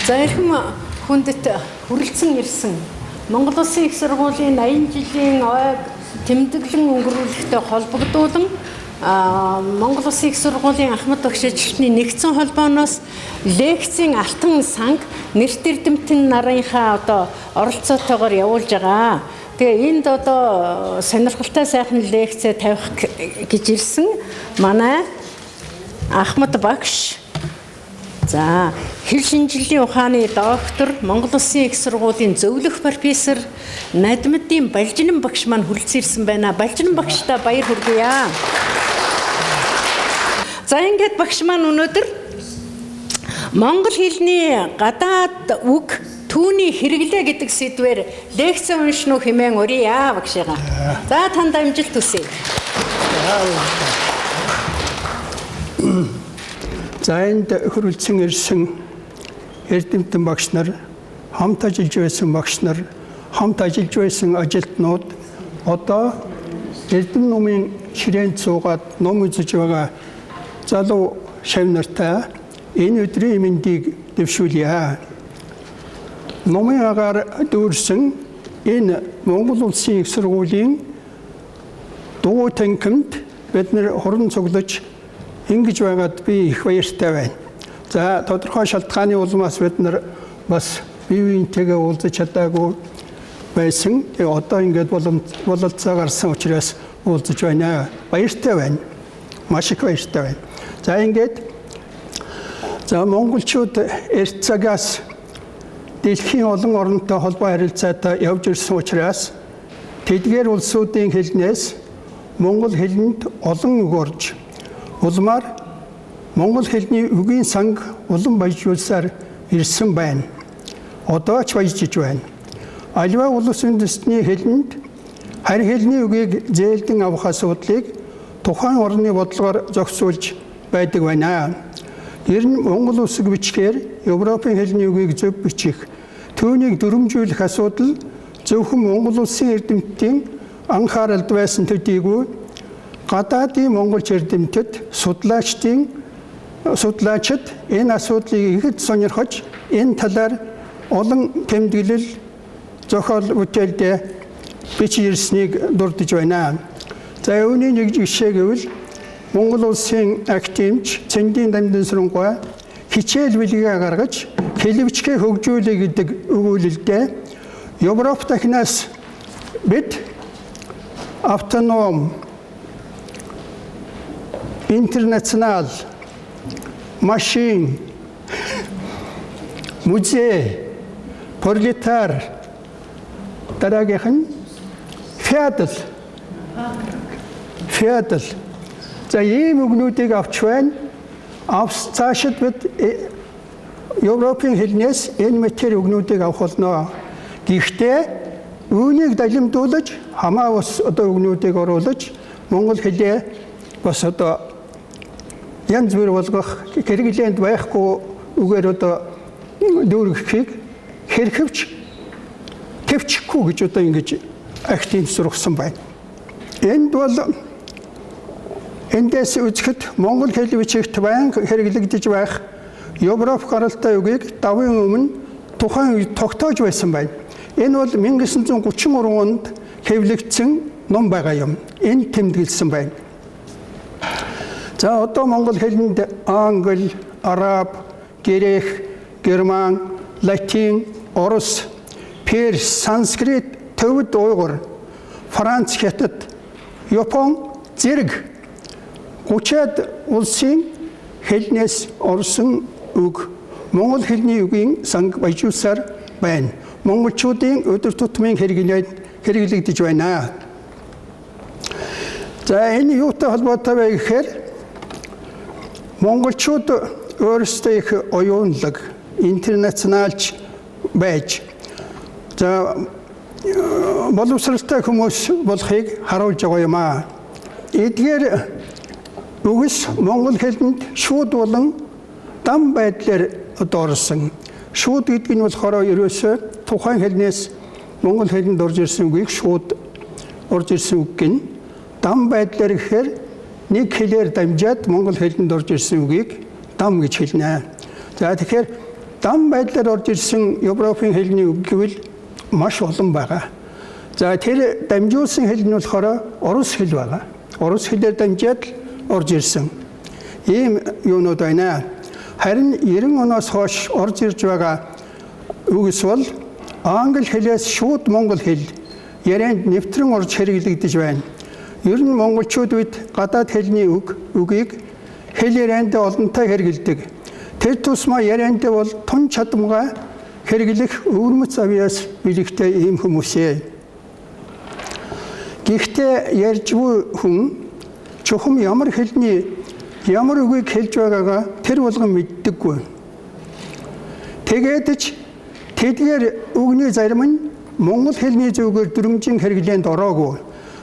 За эрхэм хүндэт хүрэлцэн ирсэн Монгол Улсын их сургуулийн 80 жилийн ойг тэмдэглэн өнгөрүүлэхтэй холбогдуулан Монгол Улсын их сургуулийн Ахмад багш ажилтны нэгдсэн холбооноос лекцийн алтан санг нэрт эрдэмтэн нарынхаа одоо оролцоотойгоор явуулж байгаа. Тэгээ энд одоо сонирхолтой сайхан лекц тавих гэж ирсэн манай Ахмад багш. За хэл шинжилгээ ухааны доктор, Монгол Улсын их сургуулийн зөвлөх профессор Надмидын Балжинан багш маань хүрэлцэн ирсэн байна. Балжинан багштай баяр хүргье. За ингээд багш маань өнөөдөр Монгол хэлний гадаад үг түүний хэрэглээ гэдэг сэдвээр лекц уншин уу хэмээн урья багшигаа. За танд амжилт хүсье. За энд хүрэлцэн ирсэн эрдэмтэн багш нар, хамт ажиллаж байсан багш нар, хамт ажиллаж байсан ажилтнууд одоо эрдэм номын ширээнд суугаад ном үзэж байгаа залуу шав нартай энэ өдрийн мэндийг дэвшүүлье. Номын агаар дүүрсэн энэ Монгол Улсын их сургуулийн дуу танхимд бид нэр хорон цуглаж ингэж байгаад би их баяртай байна. За тодорхой шалтгааны улмаас бид нар бас бие биентэйгээ уулзаж чадаагүй байсан. Одоо ингэж бололцоо гарсан учраас уулзаж байна. Баяртай байна. Маш их баяртай байна. За ингэж монголчууд эрт цагаас дэлхийн олон оронтой холбоо харилцаатай явж ирсэн учраас тэдгээр улсуудын хэлнээс монгол хэлэнд олон үг орж улмаар монгол хэлний үгийн санг улам баяжуулсаар ирсэн байна. Одоо ч баяжиж байна. Аливаа улс үндэстний хэлэнд харь хэлний үгийг зээлдэн авах асуудлыг тухайн орны бодлогоор зохицуулж байдаг байна. Ер нь монгол улсыг бичгээр Европын хэлний үгийг зөв бичих, түүнийг дүрмжүүлэх асуудал зөвхөн монгол улсын эрдэмтдийн анхааралд байсан төдийгүй гадаадын монголч эрдэмтэд судлаачид энэ асуудлыг ихэд сонирхож энэ талаар олон тэмдэглэл зохиол бүтээлдээ бичиж ирснийг дурдж байна. За үүний нэг жишээ гэвэл Монгол улсын активч Цэндийн Дамжин Сүрэнгүй хичээл билгээ гаргаж хэлвчгээ хөгжүүлэх гэдэг өгүүлэлдээ Европ дахинаас бид автоном интернационал машин музей пролетар дараагийнх нь феодал за ийм үгнүүдийг авч байна. Цаашид бид Европын хэлнээс энэ метр үгнүүдийг авах болно. Гэхдээ үүнийг далимдуулж хамаа ус одоо үгнүүдийг оруулж монгол хэлээ бас одоо янз бүр болгох хэрэглээнд байхгүй үгээр одоо дүүргэхийг хэвчихгүй гэж одоо ингэж актив сургасан байна. Энд бол эндээс үзэхэд монгол хэл бичигт байнга хэрэглэгдэж байх Европ гаралтай үгийг давын өмнө тухайн үед тогтоож байсан байна. Энэ бол 1933 онд хэвлэгдсэн ном байгаа юм. Энэ тэмдэглэсэн байна. За одоо монгол хэлэнд англи, араб, грек, герман, латин, орос, перс, санскрит, төвд уйгур, франц, хятад, япон зэрэг 30-аад улсын хэлнээс орсон үг монгол хэлний үгийн санг баяжуулсаар байна. Монголчуудын өдөр тутмын хэрэглэгдэж байна. За энэ юутай холбоотой вэ гэхээр монголчууд өөрсдөө их оюунлаг, интернационалч байж за боловсралтай хүмүүс болохыг харуулж байгаа юм аа. Эдгээр үгс монгол хэлэнд шууд болон дам байдлаар орсон. Шууд гэдэг нь болохоор ерөөсөө тухайн хэлнээс монгол хэлэнд орж ирсэн үгийг шууд орж ирсэн үг гин. Дам байдлаар гэхээр нэг хэлээр дамжаад монгол хэлэнд орж ирсэн үгийг дам гэж хэлнэ. За тэгэхээр дан байдлаар орж ирсэн Европын хэлний үг гэвэл маш олон байгаа. За тэр дамжуулсан хэл нь болохоор орос хэл байгаа. Орос хэлээр дамжаад орж ирсэн ийм юунууд байна. Харин 90 оноос хойш орж ирж байгаа үгс бол англи хэлээс шууд монгол хэл ярианд нэвтрэн орж хэрэглэгдэж байна. Ер нь монголчууд үед гадаад хэлний үгийг хэл ярианд олонтой хэрэглэдэг. Тэр тусмаа ярианд бол тун чадамгай хэрэглэх өвөрмөц авьяас бэлэгтэй ийм хүмүүсээ. Гэхдээ ярьж буй хүн чухам ямар хэлний ямар үгийг хэлж байгаагаа тэр болгон мэддэггүй. Тэгээд ч тэдгээр үгний зарим нь монгол хэлний зүгээр дүрмжин хэрэглээнд ороогүй.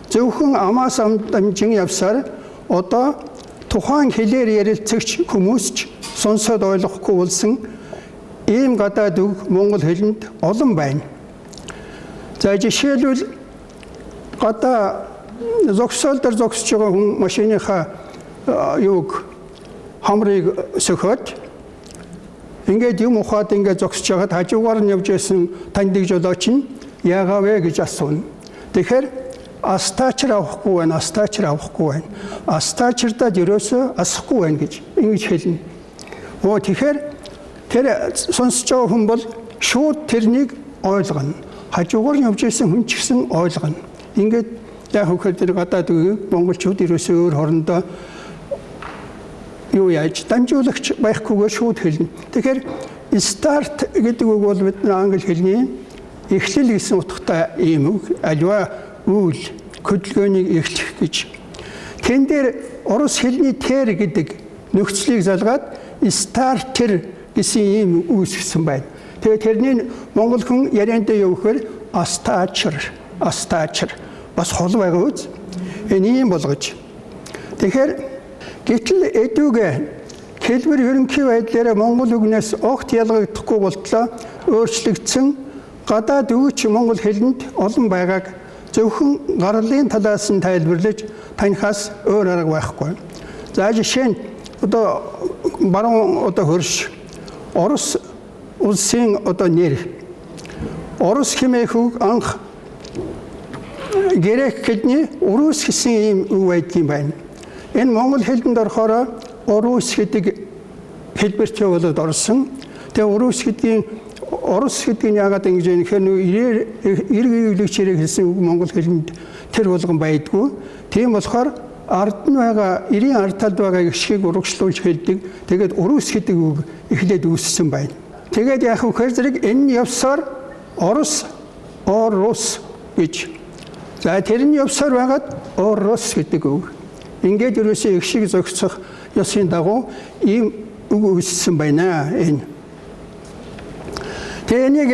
Зөвхөн амаас амдамжин явсаар одоо тухайн хэлээр ярилцагч хүмүүс ч сонсоод ойлгохгүй болсон ийм гадаад үг монгол хэлэнд олон байна. За жишээлбэл гадаа зогсоолдор зогсож байгаа хүн машиныхаа юуг хамрыг сөхөд ингээд юм ухаад ингээд зогсож байгаад хажуугаар нь явж байсан таньдаг жолооч нь яагаа вэ гэж асууна. Тэгэхээр астаачр авахгүй байна, астаачр авахгүй байна. Астаачрдаа ерөөсөө асахгүй байна гэж ингэж хэлнэ. Тэгэхээр тэр сонсож байгаа хүн бол шууд тэрнийг ойлгоно. Хажуугаар нь явж байсан хүн ч гэсэн ойлгоно. Ингээд яг хөхөр тэр гадаад үг монголчууд ерөөсөө өөр хоорондоо юу яаж дамжуулагч байхгүйгээр шууд хэлнэ. Тэгэхээр start гэдэг үг бол бидний англи хэлний эхлэл гэсэн утгатай ийм үг. Аливаа үйл хөдөлгөөнийг эхлэх гэж. Тэн дээр орос хэлний тэр гэдэг нөхцөлийг залгаад starter гэсэн ийм үүсгэсэн байна. Тэгээ тэрний монгол хүн яриандаа юу гэхээр астаачр бас хол байгаа үз. Энэ ийм болгож. Тэгэхээр гэтэл эдүгэ хэлбэр ерөнхий байдлаараа монгол үгнээс огт ялгагдахгүй болтлоо өөрчлөгдсөн гадаад үг ч монгол хэлэнд олон байгааг зөвхөн гарлын талаас нь тайлбарлаж танихаас өөр арга байхгүй. За жишээ нь одоо баруун одоо хөрш орос улсын одоо нэр орос хэмээх үг анх грек хэлний урус гэсэн ийм үг байдгийн байна. Энэ монгол хэлэнд орохоор орус гэдэг хэлбэрт болоод орсон. Тэгээ орус гэдгийг яагаад ингэж юм гэхээр эрг ийлэгч хэрэг хэлсэн үг монгол хэлэнд тэр болгон байдгүй. Тийм болохоор ард нь байгаа эрийн ард талд байгаа гişгийг урагшлуулж хэлдэг. Тэгээд урус гэдэг үг эхлээд үүссэн байна. Тэгээд яг хөхөр зэрэг энэ явсаар орус гэж. За тэрний явсаар байгаад орос гэдэг үг. Ингээд ерөөсөө гişиг зогсох ёсны дагуу ийм үг үүссэн байна энэ. Тэгээ энийг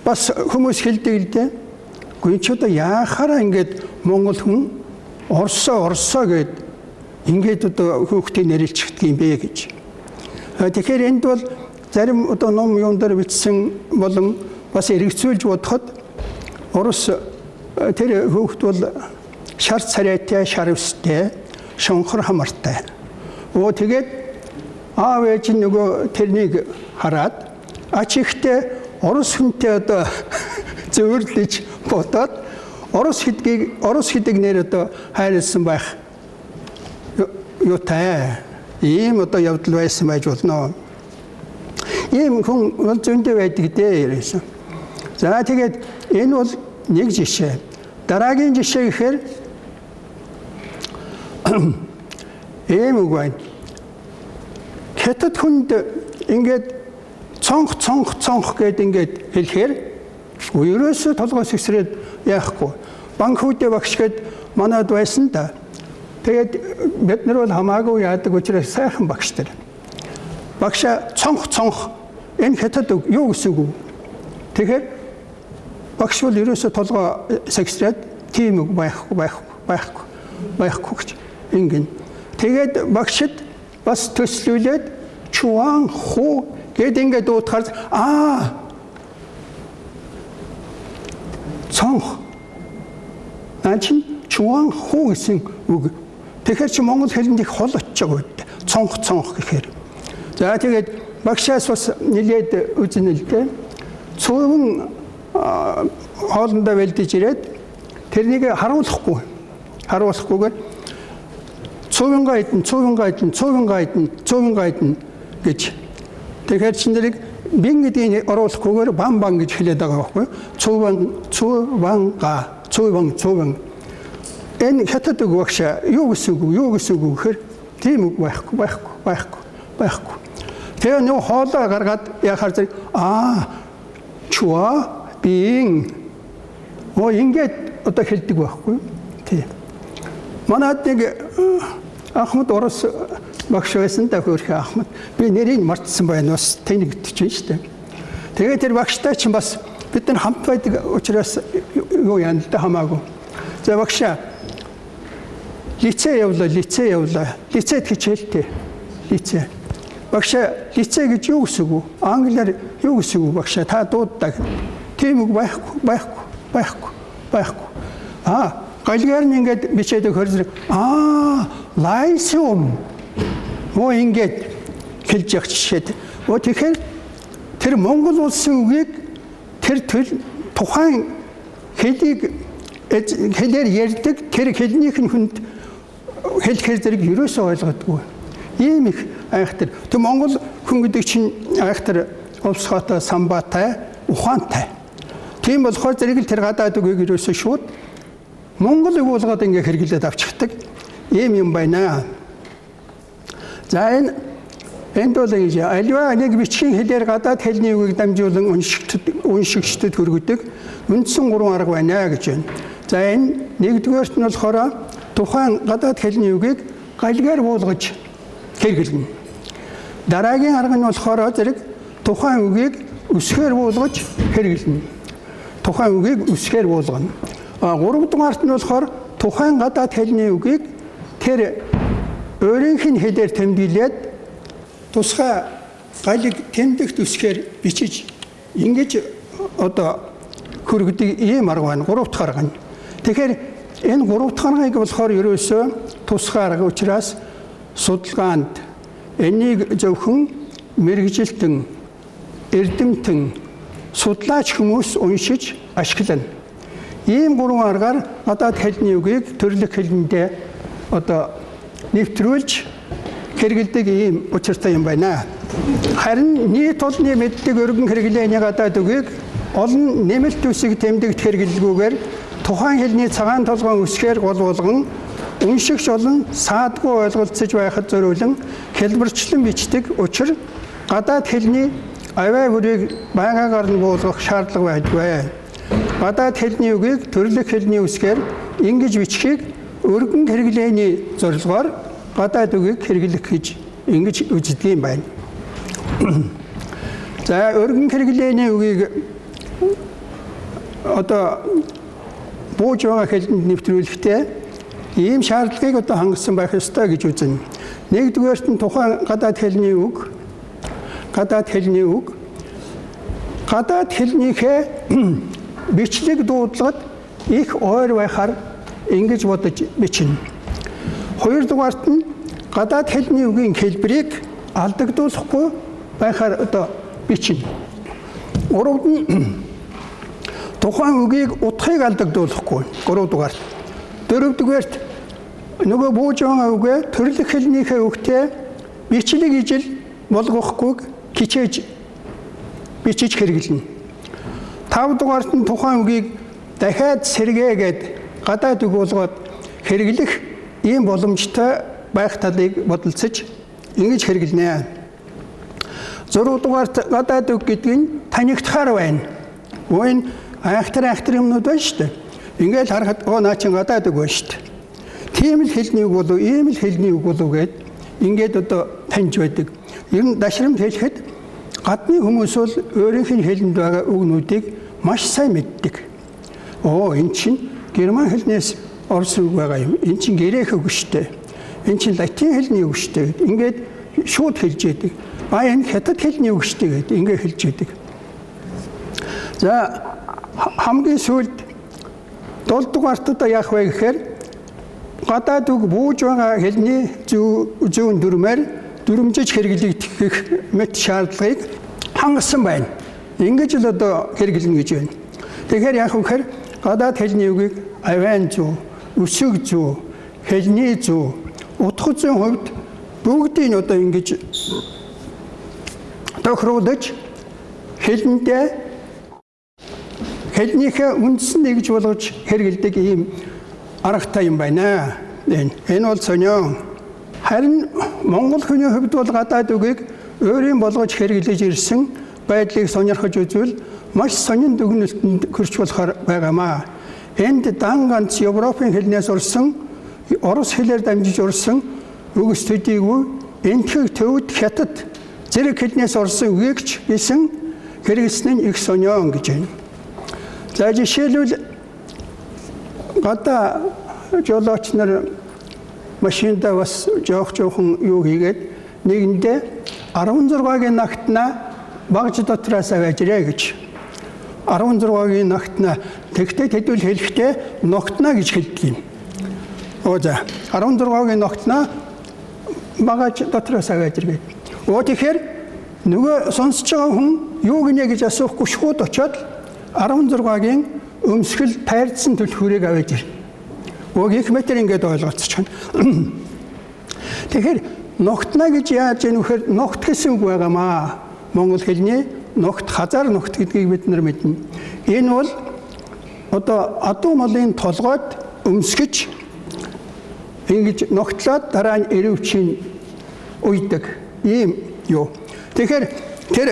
бас хүмүүс хэлдэг л дээ. Гүн ч одоо яахаараа ингээд монгол хүн орсоо гэд ингээд одоо хүүхдийн нэрэлчихдэг юм бэ гэж. Тэгэхээр энд бол зарим одоо ном юун дээр бичсэн болон бас эргэцүүлж бодоход орос тэр хүүхд бол шар царайтай, шар өстэй, шонхор хамартай. Тэгээд аав ээж нөгөө тэрнийг хараад ачигтэй орос хүнтэй одоо зөөрлөж бодоод орос хэдэг нэр одоо хайрлсан байх юутай ийм одоо явдал байсан байж болно. Ийм хүн бол зөндөө байдаг дээ ерөөсөн. За тэгээд энэ бол нэг жишээ. Дараагийн жишээ гэхээр ийм үг байна. Хятад хүнд ингээд цонх гэд ингээд хэлэхээр ерөөсөө толгоос ихсрээд яахгүй. Банкуудын багш гэд манад байсан да. Тэгээд бид нар бол хамаагүй яадаг учраас сайхан багш нар. Багшаа цонх энэ хятад үг юу гэсэн үг вэ? Тэгэхээр багш бол ерөөсөө толгоо сагсраад тийм үг байхгүй гэж ингэн. Тэгээд багшд бас төслүүлээд чуан хуу гэд ингээд уутахаар цонх чин чуан хуу гэсэн үг. Тэгэхээр чи монгол хэлэнд их хол очиж байгаа үү? Цонх гэхээр. За тэгээд багшаас бас нэлээд үзнэ л дээ. Цөөвөн хоолндоо бэлдэж ирээд тэрнийг харуулахгүйгээр цөөвөнгө идэн гэж. Тэгэхээр чи нарыг бин гэдгийг оруулахгүйгээр бан гэж хэлээд байгаа байхгүй. Цөөвөн. Энэ хятад үг багшаа юу гэсэн үг гэхээр тийм үг байхгүй. Тэгээ нэг хоолоо гаргаад яхаар зэрэг чуа бин ингээд одоо хэлдэг байхгүй. Тийм. Манайд нэг Ахмад орос багш байсан та хөрхи Ахмад. Би нэрийг мартсан байна бас тэнэгдэж шүү дээ. Тэгээд тэр багштай чинь бас бид нар хамт байдаг учраас юу яана л да хамаагүй. За багшаа лицей явлаа. Лицейд хичээлтэй. Лицей. Багшаа лицей гэж юу гэсэн үг? Англиар юу гэсэн үг багшаа? Та дууддаг. Тийм үг байхгүй. Галгаар нь ингээд бичээд хөрсөг. Лайсиум. Ингээд хэлж явах жишээд. Тэгэхээр тэр Монгол улсын үгийг тэр тухайн хэлээр ярьдаг тэр хэлнийх нь хүнд хэлэхээр зэрэг ерөөсөө ойлгодгүй. Ийм их айхтар. Тэг Монгол хүн гэдэг чинь айхтар улсхоотой, самбаатай, ухаантай. Тийм болохоор зэрэг л тэр гадаад үгийг ерөөсөө шууд Монгол үг болгоод ингээ хэрэглээд авчихдаг. Ийм юм байна. За энд бол аливаа нэг бичгийн хэлээр гадаад хэлний үгийг дамжуулан уншигчдад хүргэдэг үндсэн 3 арга байна гэж байна. За энэ нэгдүгээрт нь болохоор тухайн гадаад хэлний үгийг галгаар буулгаж хэрэглэнэ. Дараагийн арга нь болохоор зэрэг тухайн үгийг үсгээр буулгаж хэрэглэнэ. Гурав дугаарт нь болохоор тухайн гадаад хэлний үгийг тэр өөрийнх нь хэлээр тэмдэглээд тусгай галыг тэмдэгт үсгээр бичиж ингэж одоо хүргэдэг ийм арга байна. 3 дахь арга нь. Тэгэхээр энэ 3 дахь аргыг болохоор ерөөсөө тусгай арга учраас судалгаанд энийг зөвхөн мэргэжилтэн, эрдэмтэн, судлаач хүмүүс уншиж ашиглана. Ийм 3 аргаар гадаад хэлний үгийг төрөлх хэлэндээ одоо нэвтрүүлж хэрэгэлдэг ийм учиртай юм байна. Харин нийт олонний мэддэг өргөн хэрэглээний гадаад үгийг олон нэмэлт үсэг тэмдэгт хэрэглэлгүйгээр тухайн хэлний цагаан толгойн үсгээр гол болгон уншигч олон саадгүй ойлголцож байхад зориулан хэлбэрчлэн бичдэг учир гадаад хэлний аваа бүрийг байгаагаар нь буулгах шаардлага байдгүй. Гадаад хэлний үгийг төрөлх хэлний үсгээр ингэж бичхийг өргөн хэрэглээний зорилгоор гадаад үгийг хэрэглэх гэж ингэж үздэг юм байна. За өргөн хэрэглээний үгийг одоо бууж байгаа хэлэнд нэвтрүүлэхдээ ийм шаардлагыг одоо хангасан байх ёстой гэж үзнэ. Нэгдүгээрт нь тухайн гадаад хэлний үг гадаад хэлнийхээ бичлэг дуудлагад их ойр байхаар ингэж бодож бичнэ. Хоёрдугаарт нь гадаад хэлний үгийн хэлбэрийг алдагдуулахгүй байхаар одоо бичнэ. Гуравд нь тухайн үгийг утгыг алдагдуулахгүй. 3 дугаарт. 4 дугаарт нөгөө бууж байгаа үгээ төрөлх хэлнийхээ үгтэй бичлэг ижил болгохгүйг хичээж бичиж хэрэглэнэ. 5 дугаарт нь тухайн үгийг дахиад сэргээгээд гадаад үг болгоод хэрэглэх ийм боломжтой байх талыг бодолцож ингэж хэрэглэнэ. 6 дугаарт гадаад үг гэдэг нь танигдахаар байна. Энэ айхтар юмнууд байна шүү дээ. Ингээд харахад наа чин гадаад үг байна шүү дээ. Тийм л хэлний үг болов, ийм л хэлний үг болов гэд ингээд одоо таньж байдаг. Ер нь дашрамд хэлэхэд гадны хүмүүс бол өөрийнх нь хэлэнд байгаа үгнүүдийг маш сайн мэддэг. Энэ чинь герман хэлнээс орсон үг байгаа юм. Энэ чинь грек үг шүү дээ. Энэ чинь латин хэлний үг шүү дээ. Ингээд шууд хэлж яадаг. Энэ хятад хэлний үг шүү дээ гэд ингээд хэлж яадаг. За хамгийн сүүлд 7 дугаарт одоо яах вэ гэхээр гадаад үг бууж байгаа хэлний зүүн дүрмээр дүрмжиж хэрэглэгдэх мэт шаардлагыг хангасан байна. Ингэж л одоо хэрэглэнэ гэж байна. Тэгэхээр яг үхээр гадаад хэлний үгийг авиан зүй, өсөг зүй, хэлний зүй, утга зүйн хувьд бүгдийг одоо ингэж тохируулж хэлэндээ хэлнийхээ үндсэн нэгж болгож хэрэгэлдэг ийм аргатай юм байна. Энэ бол сонио. Харин монгол хүний хувьд бол гадаад үгийг өөрийн болгож хэрэглэж ирсэн байдлыг сонирхож үзвэл маш сонин дүгнэлтэнд хүрч болохоор байгаамаа. Энд дан ганц Европын хэлнээс урсан, орос хэлээр дамжиж урсан үгс төдийгүй энтхэг төвд хятад зэрэг хэлнээс орсон үгийг ч гэсэн хэрэглэсэн нь их сонио гэж байна. За жишээлбэл гадаа жолооч нар машинда бас жоохон юу хийгээд нэгэндээ 16-гийн нагтнаа багж дотроос аваажрээ гэж. 16-гийн нагтнаа тэгтээ тэдүүл хэлэхдээ ногтнаа гэж хэлдэг юм. За 16-гийн ногтнаа багаж дотроос аваажрээ. Тэгэхээр нөгөө сонсож байгаа хүн юу гинэ гэж асуухгүй шууд очиод 16-гийн өмсгөл тайрдсан түлхүүрийг аваад ир. Их метр ингээд ойлголцчихно. Тэгэхээр ногтна гэж яаж ийм вэхээр ногт гэсэн үг байгаамаа. Монгол хэлний ногт, хазар ногт гэдгийг бид нар мэднэ. Энэ бол одоо адуу малын толгойд өмсгөж ингэж ногтлоод дараа нь ирвчийн уйдаг ийм юу. Тэгэхээр тэр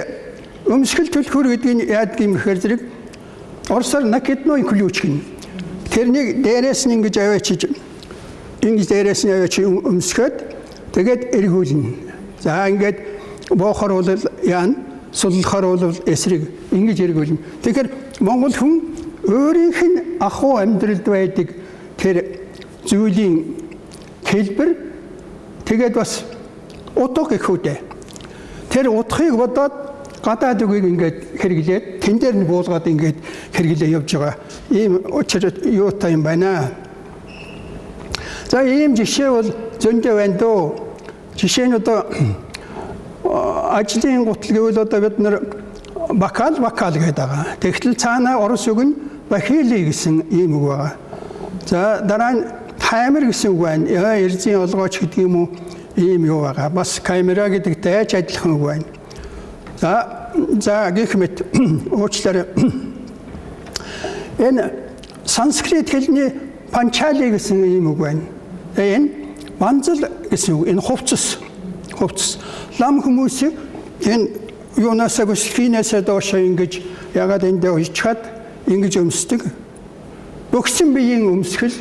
өмсгөл түлхүүр гэдгийг яадаг юм гэхээр зэрэг орсоор накидной ключ гэнэ. Тэрнийг дээрээс нь ингэж аваачиж ингэж дээрээс нь аваачиж өмсгөөд тэгээд эргүүлнэ. За ингээд боохор бол яана, суллахаар бол эсрэг ингэж эргүүлнэ. Тэгэхээр монгол хүн өөрийнх нь ахуй амьдралд байдаг тэр зүйлийн хэлбэр тэгээд бас утга гэх үдэ. Тэр утгыг бодоод гадаад үгийг ингээд хэрэглээд тэн дээр нь буулгаад ингээд хэрэглээ явж байгаа. Ийм учир юутай юм байна. За ийм жишээ бол зөндөө байна дөө. Жишээ нь одоо ажлын гутал гэвэл одоо бид нар бакал гэдэг байгаа. Тэгтэл цаанаа орос үг нь бахили гэсэн ийм үг байгаа. За дараа нь камер гэсэн үг байна. Эрзийн олгооч гэдэг юм уу ийм юу байгаа. Бас камера гэдэгтэй айж адилхан үг байна. За гэх мэт уучлаарай. Энэ санскрит хэлний панчали гэсэн ийм үг байна. Энэ банзал гэсэн үг. Энэ хувцас. Лам хүмүүс энэ юунасаа бүсхинээсээ доошоо ингэж ягаад эндээ уйчаад ингэж өмсдөг. Бөхсөн биеийн өмсгөл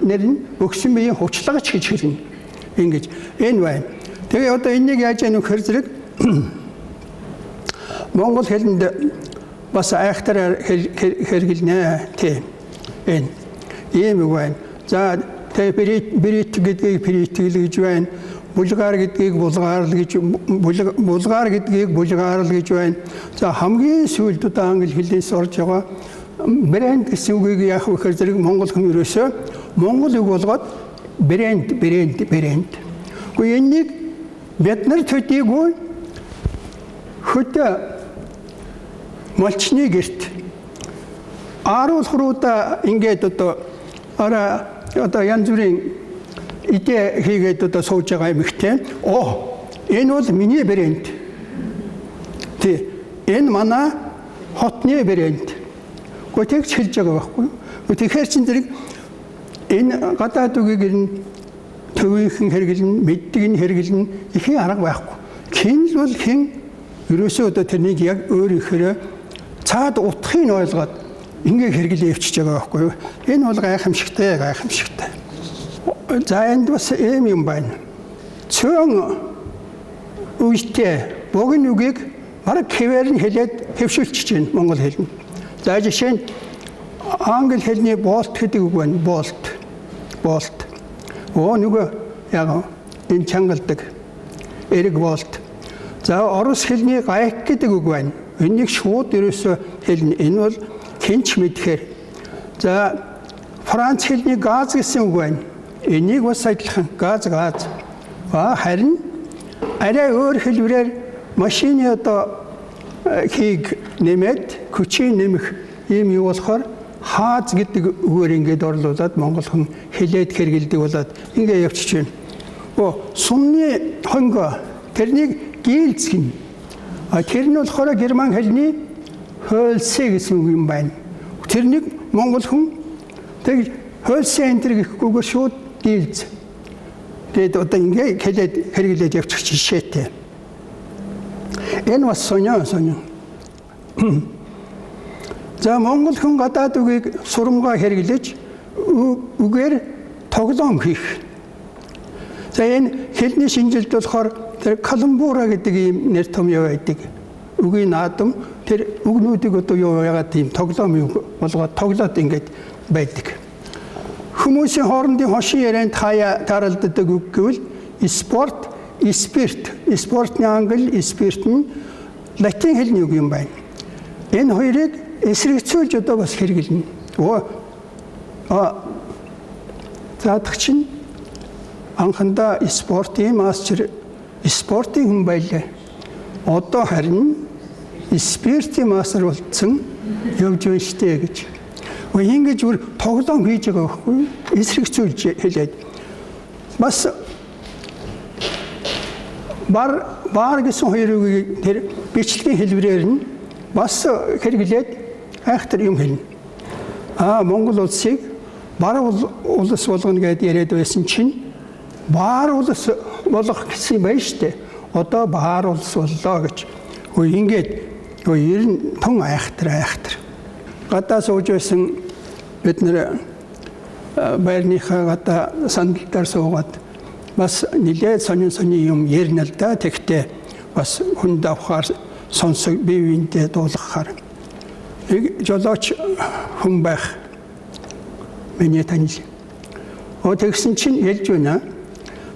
нэр нь бөхсөн биеийн хувцлагч гэж хэлнэ. Ингэж энэ байна. Тэгээ одоо энийг яаж яах вэ зэрэг монгол хэлэнд бас айхтар хэрэглэнэ тийм. Энэ ийм үг байна. За тэгээ брит гэдгийг бритгэл гэж байна. Булгаар гэдгийг булгаар гэдгийг булгаар гэж байна. За хамгийн сүүлд одоо англи хэлээс орж байгаа брэнд гэсэн үгийг яах вэ гэхээр зэрэг монгол хүн ерөөсөө монгол үг болгоод брэнд. Гэхдээ энийг бид нар төдийгүй хөдөө малчны гэрт ааруулхруудаа ингээд одоо янз бүрийн идэ хийгээд одоо сууж байгаа юм ихтэй. Энэ бол миний брэнд. Энэ манай хотны брэнд. Гэхдээ тэгж хэлж байгаа байхгүй. Тэгэхээр чин зэрэг энэ гадаад үгийг нь төвийнхэн хэрэглэн, мэддэг нь хэрэглэн ихийн арга байхгүй. Хин л бол хин ерөөсөө одоо тэрнийг яг өөрийнхөө цаад утгыг нь ойлгоод ингээ хэрэглээ явчихж байгаа байхгүй юу. Энэ бол гайхамшигтай. За энд бас ийм юм байна. Цөөн үедээ богино үгийг бараг хэвээр нь хэлээд хэвшүүлчихэж байна монгол хэлний. За жишээ нь англи хэлний болт гэдэг үг байна. Болт. Нөгөө яг энэ чангалдаг эрэг болт. За орос хэлний гайк гэдэг үг байна. Энийг шууд ерөөсөө хэлнэ. Энэ бол хинч мэдхээр. За франц хэлний газ гэсэн үг байна. Энийг бас адилхан газ. Харин арай өөр хэлбэрээр машины одоо хийг нэмээд хүчийг нэмэх ийм юу болохоор хааз гэдэг үгээр ингээд орлуулад монголхон хэлээд хэрэгэлдэг болоод ингээд явчихж байна. Сумны хонго тэрнийг гээлцгэн. Тэр нь болохоор герман хэлний хөлсэй гэсэн үг юм байна. Тэрнийг монгол хүн тэг хөлсэй энэ төр гэхгүйгээр шууд гээлц. Тэгээд одоо ингээд хэлээд хэрэглээд явчих жишээтэй. Энэ бас сонио. За монгол хүн гадаад үгийг сурамгаа хэрэглэж үгээр тоглоом хийх. За энэ хэлний шинжилт болохоор тэр каламбура гэдэг ийм нэр томьёо байдаг. Үгийн наадам тэр үгнүүдийг одоо юу яагаад тийм тоглоом болгоод тоглоод ингээд байдаг. Хүмүүсийн хоорондын хошин ярианд тааралддаг үг гэвэл спорт, спирт. Спортны англи, спирт нь латин хэлний үг юм байна. Энэ хоёрыг эсрэгцүүлж одоо бас хэрэглэнэ. Заадагч нь анхандаа спортын мастер, спортын хүн байлаа. Одоо харин спиртийн мастер болцсон явж байна штэ гэж. Ингэж бүр тоглоом хийж байгаа байхгүй эсрэгцүүлж хэлээд. Бас бар гэсэн хоёр үгийг тэр бичлэгийн хэлбэрээр нь бас хэрэглээд айхтар юм хэлнэ. Монгол улсыг бар улс болгоно гэдээ яриад байсан чинь бар улс болох гэсэн юм байна штэ. Одоо бар улс боллоо гэж. Ингээд ер нь тун айхтар. Гадаа сууж байсан бид нэр байрныхаа гадаа сандалтаар суугаад бас нэлээд сонин юм ярина л да. Тэгтээ бас хүнд авахаар сонсог бие биенээ дуулгахаар нэг жолооч хүн байх миний танил. Тэгсэн чинь ялж байна.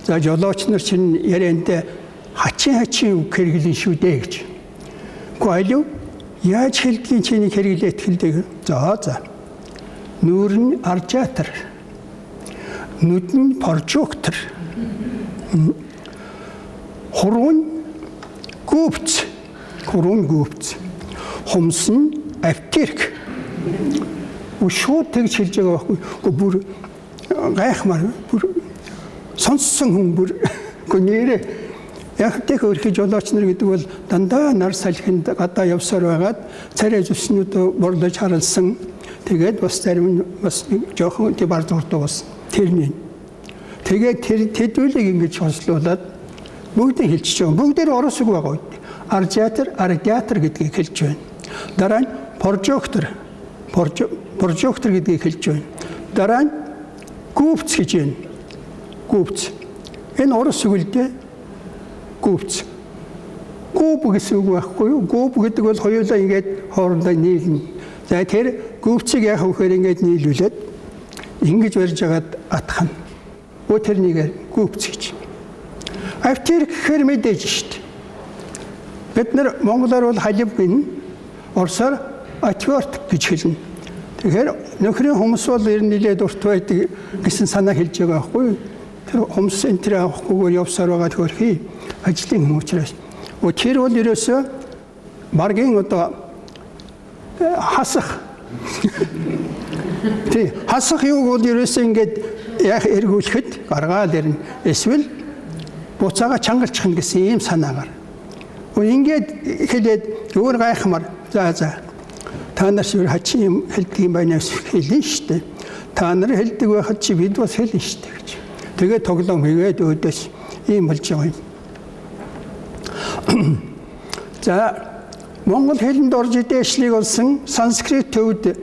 За жолооч нар чинь ярианд хачин үг хэрэглэн шүү дээ гэж. Алив яаж хэлдгийг чиний хэрэглээд хэлдэг. За. Нүүр нь аржаатар. Нүд нь прожектор. Хурун гүвц. Хумс нь аптек. Шууд тэгж хэлж байгаа байхгүй. Бүр гайхмаар бүр сонссон хүн бүр нэрээ яг тэг өөрхий жолооч нар гэдэг бол дандаа нар салхинд гадаа явсаар байгаад царай зүснүүд борлож харалсан. Тэгээд бас зарим нь бас жоохон бар дуртай бас тэрний. Тэгээд тэдүүлийг ингэж хослуулад бүгдийг хэлчихэж байгаа. Бүгдээр орос үг байгаа. Радиатор гэдгийг хэлж байна. Дараа нь прожектор гэдгийг хэлж байна. Дараа нь гүвц гэж байна. Гүвц. Энэ орос үг л дээ. Гүвц. Гүв гэсэн үг байхгүй юу? Гүв гэдэг бол хоёулаа ингээд хоорондоо нийлнэ. За тэр гүвцийг яах вэ ингээд нийлүүлээд ингэж барьж агаад атгах нь. Тэрнийг гүвц гэж. Аптек гэхээр мэдээж шүү дээ. Бид нар монголоор бол халив гин, орсоор отверток гэж хэлнэ. Тэгэхээр нөхрийн хүмүүс бол ер нь нэлээд урт байдаг гэсэн санаа хэлж байгаа байхгүй юу? Тэр хүмүүс энэ тэр авахгүйгээр явсаар байгаа хөрхий ажлын хүн учраас. Тэр бол ерөөсөө маргийн одоо хасах. Тий, хасах юу бол ерөөсөө ингээд яг эргүүлэхэд гаргаад ирнэ. Эсвэл буцаага чангалчих гэсэн ийм санаагаар. Ингээд хэлээд өөр гайхмаар за та нар шир хачин юм хэлдэг юм байна хэлнэ шүү дээ. Та нар хэлдэг байхад чи бид бас хэлнэ шүү дээ гэж. Тэгээд тоглоом хийгээд өөдөөс ийм болж байгаа юм. За монгол хэлэнд орж идээшлиг болсон санскрит төвд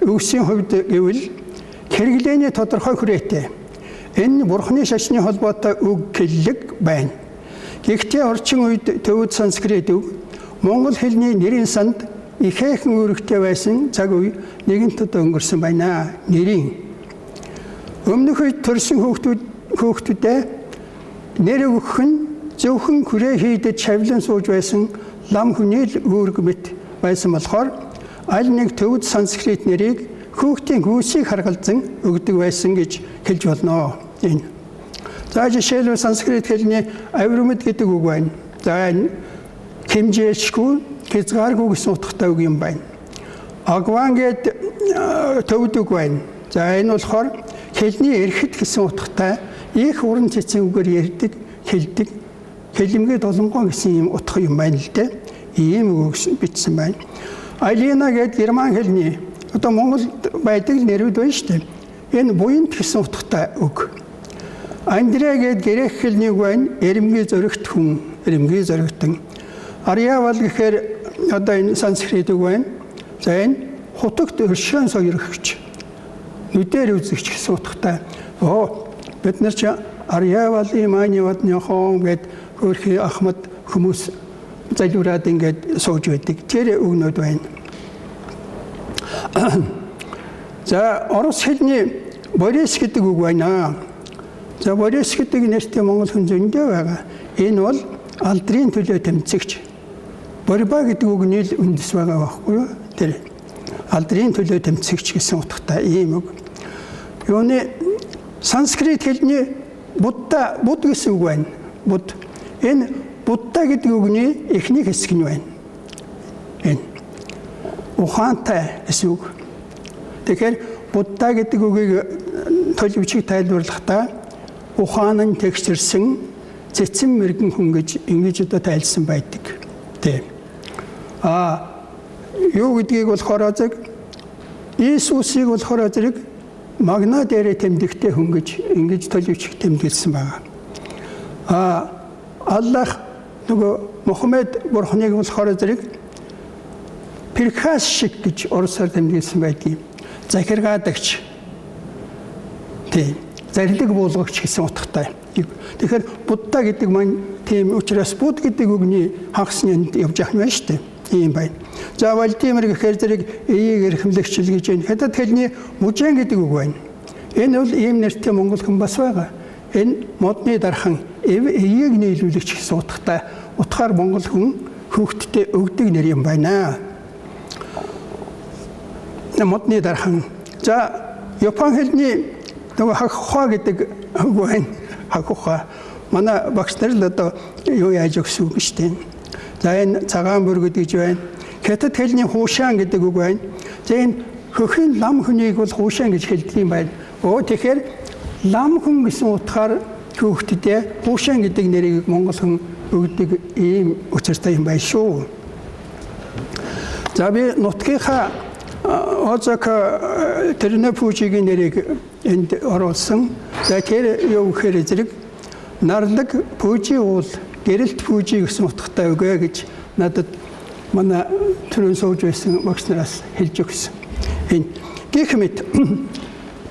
үгсийн хувьд гэвэл хэрэглээний тодорхой хүрээтэй. Энэ бурхны шашны холбоотой үг гэллэг байна. Гэхдээ орчин үед төвд санскрит үг монгол хэлний нэрийн санд ихээхэн үүрэгтэй байсан цаг үе нэгэнтд өнгөрсөн байна. Нэрийн өмнөх үед төрсэн хүүхдүүдэд нэр өгөх нь зөвхөн хүрээ хийдэд шавлан сууж байсан лам хүний л үүрэг мэт байсан болохоор аль нэг төвд санскрит нэрийг хүүхдийн хүүсийг харгалзан өгдөг байсан гэж хэлж болно. Энэ. За жишээлбэл санскрит хэлний авирамид гэдэг үг байна. За энэ хэмжээшгүй, хязгааргүй гэсэн утгатай үг юм байна. Агван гэдэг төвд үг байна. За энэ болохоор хэлний эрхэт гэсэн утгатай их уран цэцэн үгээр ярьдаг, хэлдэг, хэлэмгээд олонгоо гэсэн юм утга юм байна л дээ. Ийм үг бичсэн байна. Алина гэдэг герман хэлний одоо Монголд байдаг нэрүүд байна шүү дээ. Энэ буянт гэсэн утгатай үг. Андре гэдэг грек хэлний үг байна. Эрэмгийн зоригт хүн, эрэмгийн зоригтон. Арьявал гэхээр одоо энэ санскрит үг байна. За энэ хутагт өршөөн сойрогч, нүдээр үзэгч гэсэн утгатай. Бид нар ч арьявал иманивад нёхон гэд хөрхи ахмад хүмүүс залуураад ингээд сууж байдаг. Тэр үгнүүд байна. За орос хэлний Борис гэдэг үг байна. За Борис гэдэг нэртэй монгол хүн зөндөө байгаа. Энэ бол алдрын төлөө тэмцэгч. Борьба гэдэг үгний үндэс байгаа байхгүй юу? Тэр алдрын төлөө тэмцэгч гэсэн утгатай ийм үг. Юуны санскрит хэлний Будда, Буд гэсэн үг байна. Буд. Энэ Будда гэдэг үгний эхний хэсэг нь байна. Энэ ухаантай гэсэн үг. Тэгэхээр Будда гэдэг үгийг төлөвчийг тайлбарлахдаа ухаан нь тэгшэрсэн цэцэн мэрэгэн хүн гэж ингэж одоо тайлсан байдаг. Тийм. Юу гэдгийг болохоор зэрэг Иесусыг болохоор зэрэг магна дээрээ тэмдэгтэй хүн гэж ингэж төлөвчийг тэмдэглэсэн байгаа. Аллах нөгөө Мухаммед бурхныг болохоор зэрэг Перхас шиг гэж оросоор тэмдэглэсэн байдгийг. Захиргаалагч. Тийм. Зарилэг буулгагч гэсэн утгатай. Тэгэхээр Будда гэдэг маань тийм учраас Буд гэдэг үгний хагасны явж явах юм байна шүү дээ. Ийм байна. За Владимир гэхээр зэрэг эийг эрхэмлэгчл гэж байна. Хятад хэлний Мужен гэдэг үг байна. Энэ бол ийм нэртэй монгол хүн бас байгаа. Энэ модны дархан эийг нийлүүлэгч гэсэн утгатай. Утгаар монгол хүн хүүхдтэй өгдөг нэр юм байна. Модны дархан. За Япон хэлний нөгөө хакуха гэдэг үг байна. Хакуха. Манай багш нар л одоо юу яаж өгсөн үг шүү дээ. За энэ цагаан бүр гэдэг байна. Хятад хэлний хуушаан гэдэг үг байна. За энэ хөхийн лам хүнийг бол хуушаан гэж хэлдэг юм байна. Тэгэхээр лам хүн гэсэн утгаар хүүхдэд хуушаан гэдэг нэрийг монгол хүн өгдөг ийм учиртай юм байна шүү. За би нутгийнхаа Озака Тэрнэпүүжигийн нэрийг энд оруулсан. За тэр юу гэхээр зэрэг нарлаг пүүжи уул гэрэлт пүүжи гэсэн утгатай үг гэж надад манай түрүүн сууж байсан багш нараас хэлж өгсөн. Энэ гэх мэт.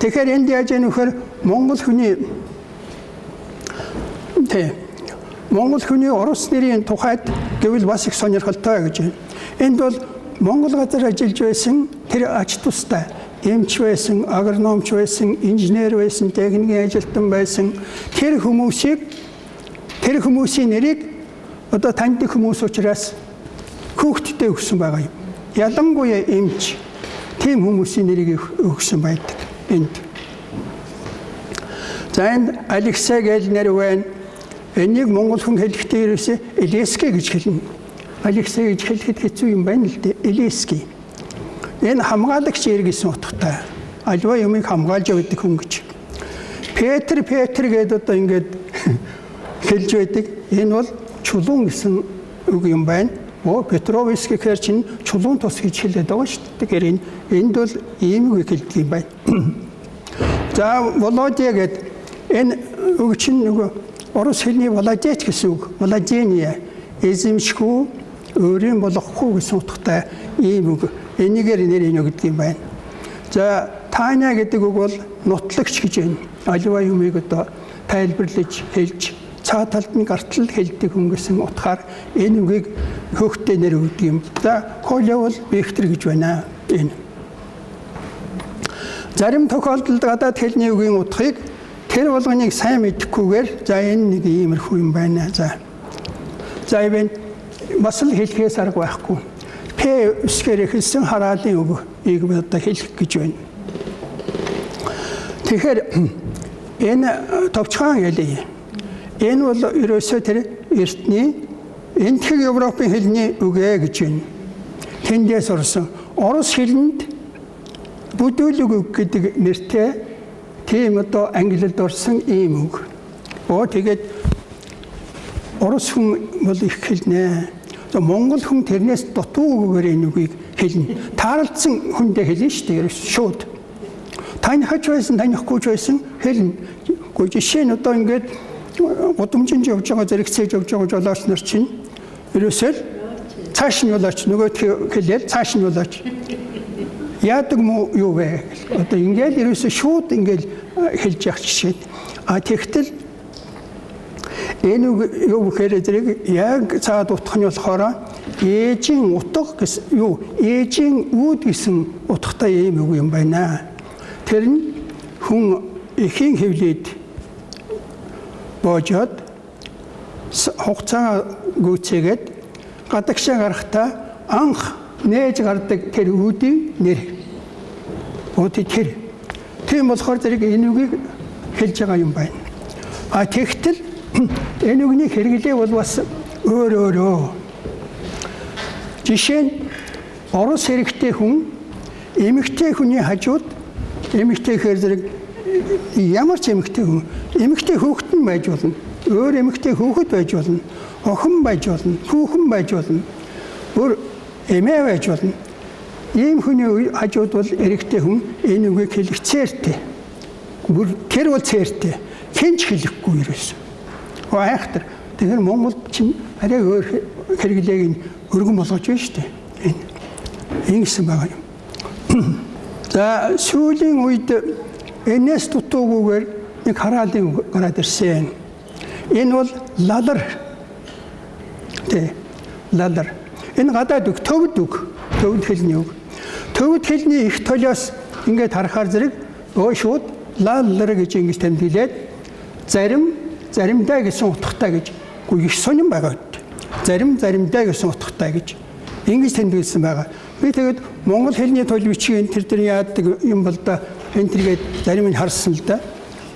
Тэгэхээр энд яаж яах вэ? Монгол хүний орос нэрийн тухайд гэвэл бас их сонирхолтой гэж байна. Энд бол Монгол газар ажиллаж байсан тэр ач тустай эмч байсан, агрономч байсан, инженер байсан, техникийн ажилтан байсан тэр хүмүүсийн нэрийг одоо таньдаг хүмүүс учраас хүүхдтэй өгсөн байгаа юм. Ялангуяа эмч тийм хүмүүсийн нэрийг өгсөн байдаг энд. За энэ Алексей гэж нэр байна. Энийг монгол хүн хэлэхдээ ерөөсөө Элески гэж хэлнэ. Алексей гэж хэлэхэд хэцүү юм байна л дээ. Элески. Энэ хамгаалагч гэсэн утгатай. Альва юмыг хамгаалж явдаг хүн гэж. Петр гэдэг одоо ингээд хэлж байдаг. Энэ бол чулуун гэсэн үг юм байна. Петрович гэхээр чинь чулуун тус гэж хэлээд байгаа шүү дээ. Тэгэхээр энд бол ийм үг хэлдэг юм байна. За Володя гэдэг энэ үг чинь нөгөө орос хэлний Володяч гэсэн үг. Володяния эзэмшгүй өөрийн болохгүй гэсэн утгатай ийм үг. Энийгээр нэр өгдөг юм байна. За Таня гэдэг үг бол нутлагч гэж байна. Аливаа юмыг одоо тайлбарлаж хэлж цаа талд нь гартал хэлдэг хүн гэсэн утгаар энэ үгийг хөөхтэй нэр өгдөг юм. За Коля бол Бехтер гэж байна. Энэ. Зарим тохиолдолд гадаад хэлний үгийн утгыг тэр болгоныг сайн мэдэхгүйгээр за энэ нэг иймэрхүү юм байна. За энэ бас л хэлхээс арга байхгүй. П үсгээр эхэлсэн хараалын үгийг одоо хэлэх гэж байна. Тэгэхээр Энэ товчхон ялий. Энэ бол ерөөсөө тэр эртний энтхэг Европын хэлний үгээ гэж байна. Тэндээс орсон. Орос хэлэнд бүдүүлэг үг гэдэг нэртэй тийм одоо англид орсон ийм үг. Тэгээд орос хүн бол их хэлнэ. Монгол хүн тэрнээс дутуу үгээр энэ үгийг хэлнэ. Таарлцсан хүндээ хэлнэ шүү дээ. Шууд. Таних байсан, танихгүй байсан хэлнэ. Гэхдээ жишээ нь одоо ингээд гудамжинд явж байгаа зэрэгцээж явж байгаа жолооч нар чинь ерөөсөө цааш нь яваач нөгөө хэлээд цааш нь яваач. Яадаг мó юу вэ? Одоо ингээд ерөөсөө шууд ингээд хэлж явах жишээ. Тэгтэл энэ юу гэхээр зэрэг яг цаад утга нь болохоор ээжийн утга гэсэн юу? Ээжийн үүд гэсэн утгатай ийм үг юм байна. Тэр нь хүн эхийн хэвлээд боожод хугацаа гүйцээгээд гадагшаа гарахтаа анх нээж гардаг тэр үүдийн нэр. Тэр. Тийм болохоор зэрэг энэ үгийг хэлж байгаа юм байна. Тэгтэл энэ үгний хэрэглээ бол бас өөрөө. Жишээ нь орос хэрэгтэй хүн эмэгтэй хүний хажууд эмэгтэй гэхээр зэрэг ямар ч эмэгтэй хүн эмэгтэй хүүхэд нь байж болно. Өөр эмэгтэй хүүхэд байж болно. Охин байж болно. Хүүхэн байж болно. Өөр эмээ байж болно. Ийм хүний хажууд бол эрэгтэй хүн энэ үгийг хэлэх цээртэй. Тэр бол цээртэй. Хинч хэлэхгүй ерөөс. Айхтар. Тэгэхээр Монгол чинь арай өөр хэрэглээг өргөн болгож байна шүү дээ. Ингэсэн байгаа юм. За сүүлийн үед энэс дутуугүйгээр нэг хараалын гараад ирсэн. Энэ бол лалар. Лалар. Энэ гадаад үг, төвд үг, төвд хэлний үг. Төвд хэлний их толиос ингээд харахаар зэрэг шууд лалар гэж ингэж тэмдэглээд заримдаа гэсэн утгатай гэж их сонирн байгаа. Заримдаа гэсэн утгатай гэж ингэж тэмдэглэсэн байгаа. Би тэгээд монгол хэлний толь бичгийн тэр яадаг юм бол да энэ тэргээд зарим нь харсан л да.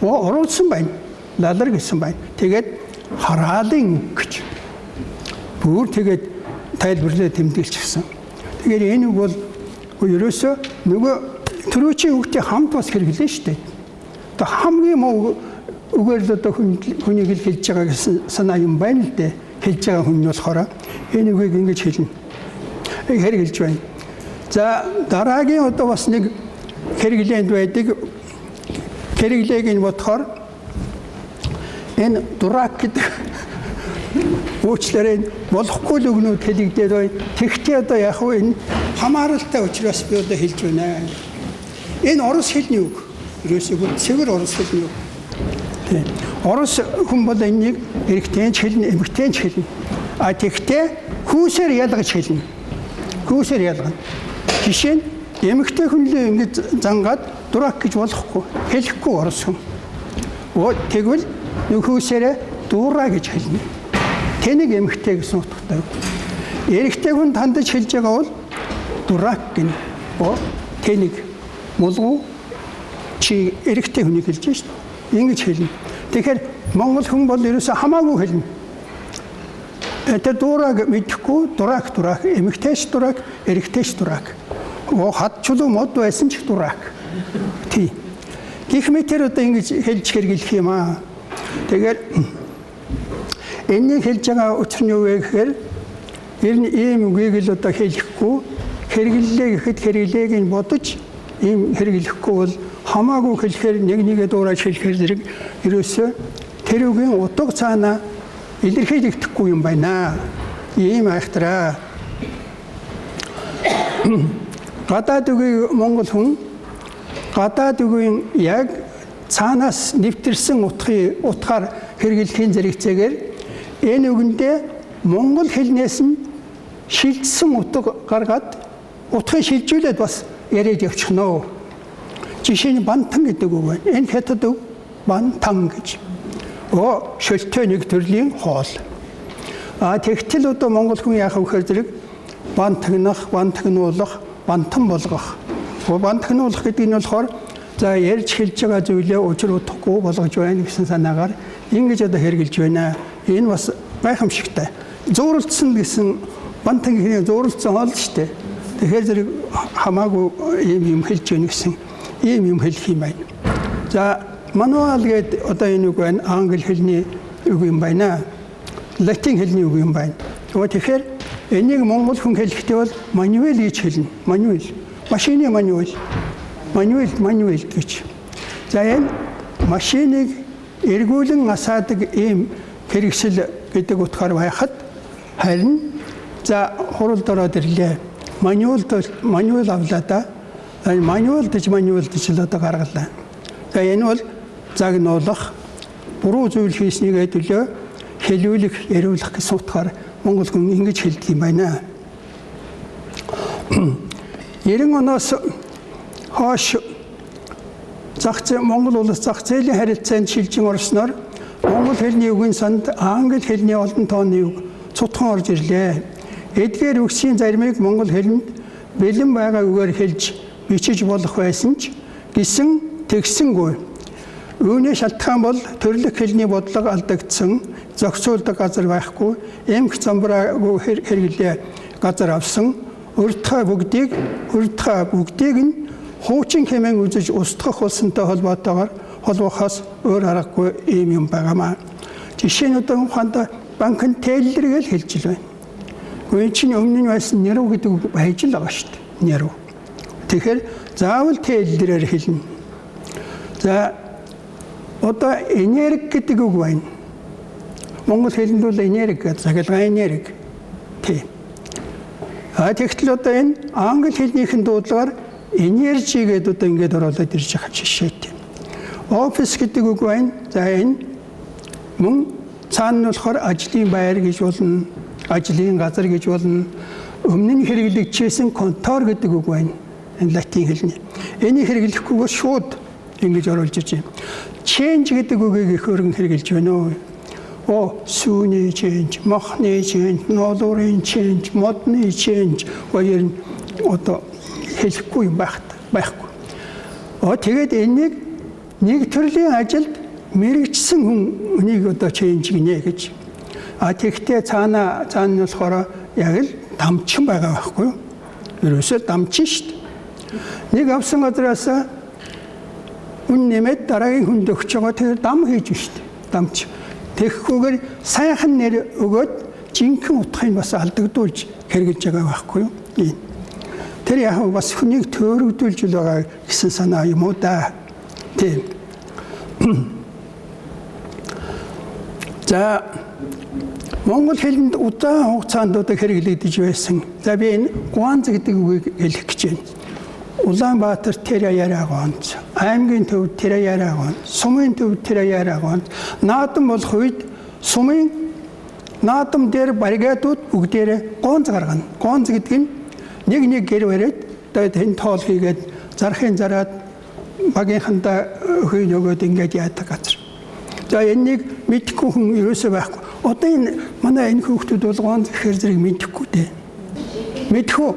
Оруулсан байна. Лалар гэсэн байна. Тэгээд хараалын гэж бүр тэгээд тайлбарлаа тэмдэглэчихсэн. Тэгээд энэ бол ерөөсөө нөгөө төрөөчийн үгтэй хамт бас хэрэглэн шүү дээ. Одоо хамгийн муу үгээр л одоо хүнийг хэлж байгаа гэсэн санаа юм байна л дээ. Хэлж байгаа хүн нь болохоор энэ үгийг ингэж хэлнэ. Хэрэгжилж байна. За дараагийн одоо бас нэг хэрэглээнд байдаг. Хэрэглээг нь бодохоор энэ дурак гэдэг уучлаарай болохгүй л өгнүүд хэлэгдээд байна. Тэгтээ одоо яг хөө энэ хамааралтай учраас би одоо хэлж байна. Энэ орос хэлний үг. Ерөөсөө цэвэр орос хэлний үг. Орос хүн бол энийг эрэгтэй ч хэлнэ, эмэгтэй ч хэлнэ. Тэгтээ хүүсээр ялгаж хэлнэ. Хүүсээр ялгана. Жишээ нь эмэгтэй хүнлээ ингэж зангаад дурак гэж болохгүй. Хэлэхгүй орос хүн. Тэгвэл нөхөөсөө дуура гэж хэлнэ. Тэнийг эмэгтэй гэсэн утгатай. Эрэгтэй хүн тандаж хэлж байгаа бол дурак гэнэ. Тэнийг мулгуу чи эрэгтэй хүнийг хэлж шээ. Ингэж хэлнэ. Тэгэхээр монгол хүн бол ерөөсөө хамаагүй хэлнэ. Тэр дураг мэдхгүй дурак эмэгтэйч дурак эрэгтэйч дурак. Хад чулуу мод байсан ч дурак. Тий. Гэх мэтэр одоо ингэж хэлж хэрэглэх юм аа. Тэгэхээр энийг хэлж байгаа учир нь юу вэ гэхээр энэ ийм үгийг л одоо хэлэхгүй хэрэглэлээ гэхэд хэрэглээг нь бодож ийм хэрэглэхгүй бол хамаагүй хэлэхээр нэгээ дуурайж хэлэхээр зэрэг ерөөсөө тэр үгийн утга цаана илэрхийлэгдэхгүй юм байна. Ийм айхтраа. Гадаад үгийг монгол хүн гадаад үгийн яг цаанаас нэвтэрсэн утгаар хэрэглэхийн зэрэгцээгээр энэ үгэндээ монгол хэлнээс нь шилжсэн утга гаргаад утгыг шилжүүлээд бас яриад явчих нөө. Жишээ нь бантан гэдэг үг байна. Энэ хятад үг бантан гэж. Шөлтөө нэг төрлийн хоол. Тэгтэл одоо монгол хүн яах вэ гэхээр зэрэг бантагнах, бантагнуулах, бантан болгох. Бантагнуулах гэдэг нь болохоор За ярьж хэлж байгаа зүйлээ учир утгагүй болгож байна гэсэн санаагаар ингэж одоо хэрэгжилж байна. Энэ бас гайхамшигтай. Зууралдсан гэсэн бантан ихний зууралдсан хоол шүү дээ. Тэгэхээр зэрэг хамаагүй ийм юм хэлж байна гэсэн ийм юм хэлэх юм байна. За мануал гэдэг одоо энэ үг байна. Англи хэлний үг юм байна. Латин хэлний үг юм байна. Тэгэхээр энийг монгол хүн хэлэхдээ бол мануэл гэж хэлнэ. Мануэл. Машины мануэл. Мануэл гэж. За энэ машиныг эргүүлэн асаадаг ийм хэрэгсэл гэдэг утгаар байхад харин за хуралд ороод ирлээ. Мануэл авлаа да. Мануэлдэж л одоо гаргалаа. За энэ бол загнуулах, буруу зүйл хийснийгээ төлөө хэлүүлэх, яриулах гэсэн утгаар монгол хүн ингэж хэлдэг юм байна. 90 оноос хойш Монгол улс зах зээлийн харилцаанд шилжин орсноор монгол хэлний үгийн санд англи хэлний олон тооны үг цутхан орж ирлээ. Эдгээр үгсийн заримыг монгол хэлэнд бэлэн байгаа үгээр хэлж бичиж болох байсан ч гисэн тэгсэнгүй. Үүний шалтгаан бол төрөлх хэлний бодлого алдагдсан, зохицуулдаг газар байхгүй, эмх замбраагүй хэрэглээ газар авсан, урдхай бүгдийг нь хуучин хэмээн үзэж устгах улсантай холбоохоос өөр аргагүй ийм юм байгаамаа. Жишээ нь одоо ухаанд банкн тээллэр гэж хэлж л байна. Гүн чинь өмнө нь байсан нэрв гэдэг үг байж л байгаа шүү дээ. Нэрв. Тэгэхээр заавал тээллэрээр хэлнэ. За одоо энерги гэдэг үг байна. Монгол хэлэнд бол энерги гэж цахилгаан энерги. Тийм. Тэгтэл одоо энэ англи хэлнийхэн дуудлагаар энержи гэдэг одоо ингэж оролцоод ирж байгаа жишээтэй. Офис гэдэг үг байна. За энэ мөн цаана нь болохоор ажлын байр гэж болно, ажлын газар гэж болно. Өмнө нь хэрэглэгдчихсэн контор гэдэг үг байна. Энэ латин хэлний. Энийг хэрэглэхгүйгээр шууд ингэж оруулж ирж байна. Change гэдэг үгийг их өргөн хэрэглэж байна. Сүүний change, мохны change, ноолуурын change, модны change хоёр нь одоо хэлэхгүй юм байхгүй. Тэгээд энийг нэг төрлийн ажилд мэрэгчсэн хүнийг одоо change гинэ гэж. Тэгтээ цаана нь болохоор яг л дамчин байгаа байхгүй юу? Ерөөсөө дамчин шүү дээ. Нэг авсан газраас үн нэмээд дараагийн хүнд өгч байгаа тэр дам хийж шүү дээ. Дамч. Тэгэхгүйгээр сайхан нэр өгөөд жинхэнэ утгыг бас алдагдуулж хэрэгжилж байгаа байхгүй юу? Тэр яг бас хүнийг төөрөгдүүлж байгаа гэсэн санаа юм уу да. Тийм. За монгол хэлэнд удаан хугацаанд одоо хэрэглэгдэж байсан. За би энэ гуанз гэдэг үгийг хэлэх гэж байна. Улаанбаатар Тэраяра гуанз, аймгийн төв Тэраяра гуанз, сумын төв Тэраяра гуанз. Наадам болох үед сумын наадам дээр баригадууд бүгдээрээ гуанз гаргана. Гуанз гэдэг нь нэг гэр бариад тэгээд энэ тоол хийгээд зарахын зараад багийнхандаа өхөй нөгөөд ингээд яадаг газар. За энэнийг мэдхгүй хүн ерөөсөө байхгүй. Одоо энэ манай энэ хүүхдүүд бол гуанз гэхээр зэрэг мэдхгүй дээ. Мэдхүү.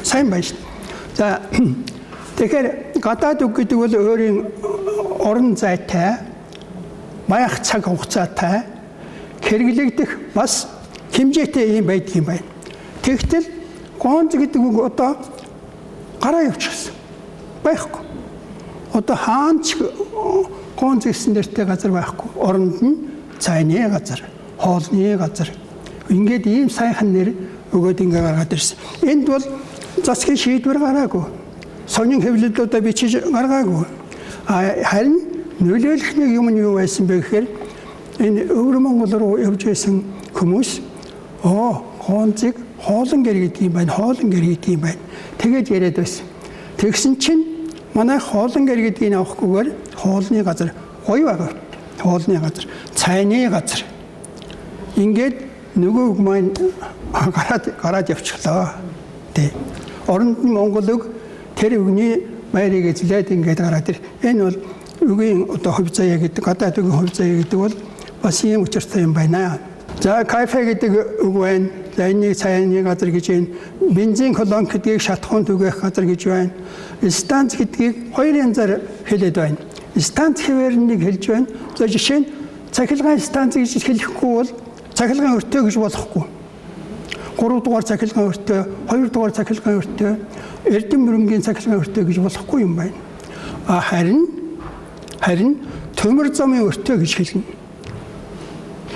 Сайн байна шүү. За тэгэхээр гадаад үг гэдэг бол өөрийн орон зайтай, маях цаг хугацаатай хэрэглэгдэх бас хэмжээтэй юм байдаг юм байна. Тэгтэл гуанз гэдэг үг одоо гараа явчихсан. Байхгүй. Одоо хаанч гуанз гэсэн нэртэй газар байхгүй. Оронд нь цайны газар, хоолны газар. Ингээд ийм сайхан нэр өгөөд ингээ гаргаад ирсэн. Энд бол засгийн шийдвэр гараагүй. Сонин хэвлэлүүдээ бичиж гаргаагүй. Харин нөлөөлөх нэг юм нь юу байсан бэ гэхээр энэ өвөр Монгол руу явж байсан хүмүүс гуанзыг хоолн гэр гэдэг юм байна, хоолн гэр гэдэг юм байна. Тэгээд яриад байсан. Тэгсэн чинь манай хоолн гэр гэдгийг авахгүйгээр хоолны газар гоё байгаа. Хоолны газар, цайны газар. Ингээд нөгөө маань гараад явчихлаа. Тэ. Оронд нь Монгол үг тэр үгний байрыг эзлээд ингээд гараад ир. Энэ бол үгийн одоо хувь заяа гэдэг, гадаад үгийн хувь заяа гэдэг бол бас ийм учиртай юм байна. За кафе гэдэг үг байна. За энэнийг цайны газар гэж байна. Бензин колонк гэдгийг шатхуун түгээх газар гэж байна. Станц гэдгийг хоёр янзаар хэлээд байна. Станц хэвээр нэг хэлж байна. За жишээ нь цахилгаан станц гэж хэлэхгүй бол цахилгаан өртөө гэж болохгүй. 3 дугаар цахилгаан өртөө, 2 дугаар цахилгаан өртөө, эрдэм мөрөнгийн цахилгаан өртөө гэж болохгүй юм байна. Харин төмөр замын өртөө гэж хэлнэ.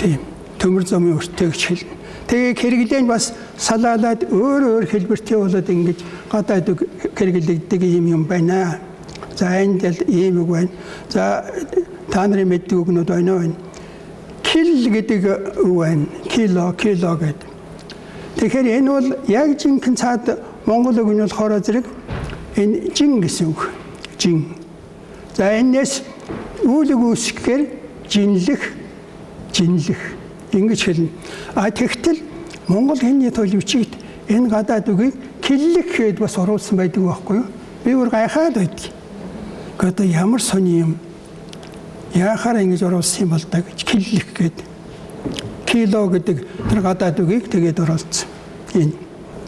Тийм. Төмөр замын өртөө гэж хэлнэ. Тэгээ хэрэглээ нь бас салаалаад өөр хэлбэртэй болоод ингэж гадаад хэрэглэгддэг юм байна. За энд л ийм үг байна. За та нарын мэддэг үгнүүд байна. Кил гэдэг үг байна. Кило гэдэг. Тэгэхээр энэ бол яг жинхэнэ цаад монгол үг нь болохоор зэрэг энэ жин гэсэн үг. Жин. За энэс үүлэг үүсгэхээр жинлэх ингэж хэлнэ. Тэгтэл монгол хэлний төлөвчид энэ гадаад үгийг киллэх гэд бас оруулсан байдаг байхгүй юу? Би өөр гайхаад байдаг. Гэхдээ ямар сони юм. Яахаар ингэж оруулсан юм бол та гэж киллэх гэд. Кило гэдэг тэр гадаад үгийг тэгээд оруулсан. Энэ.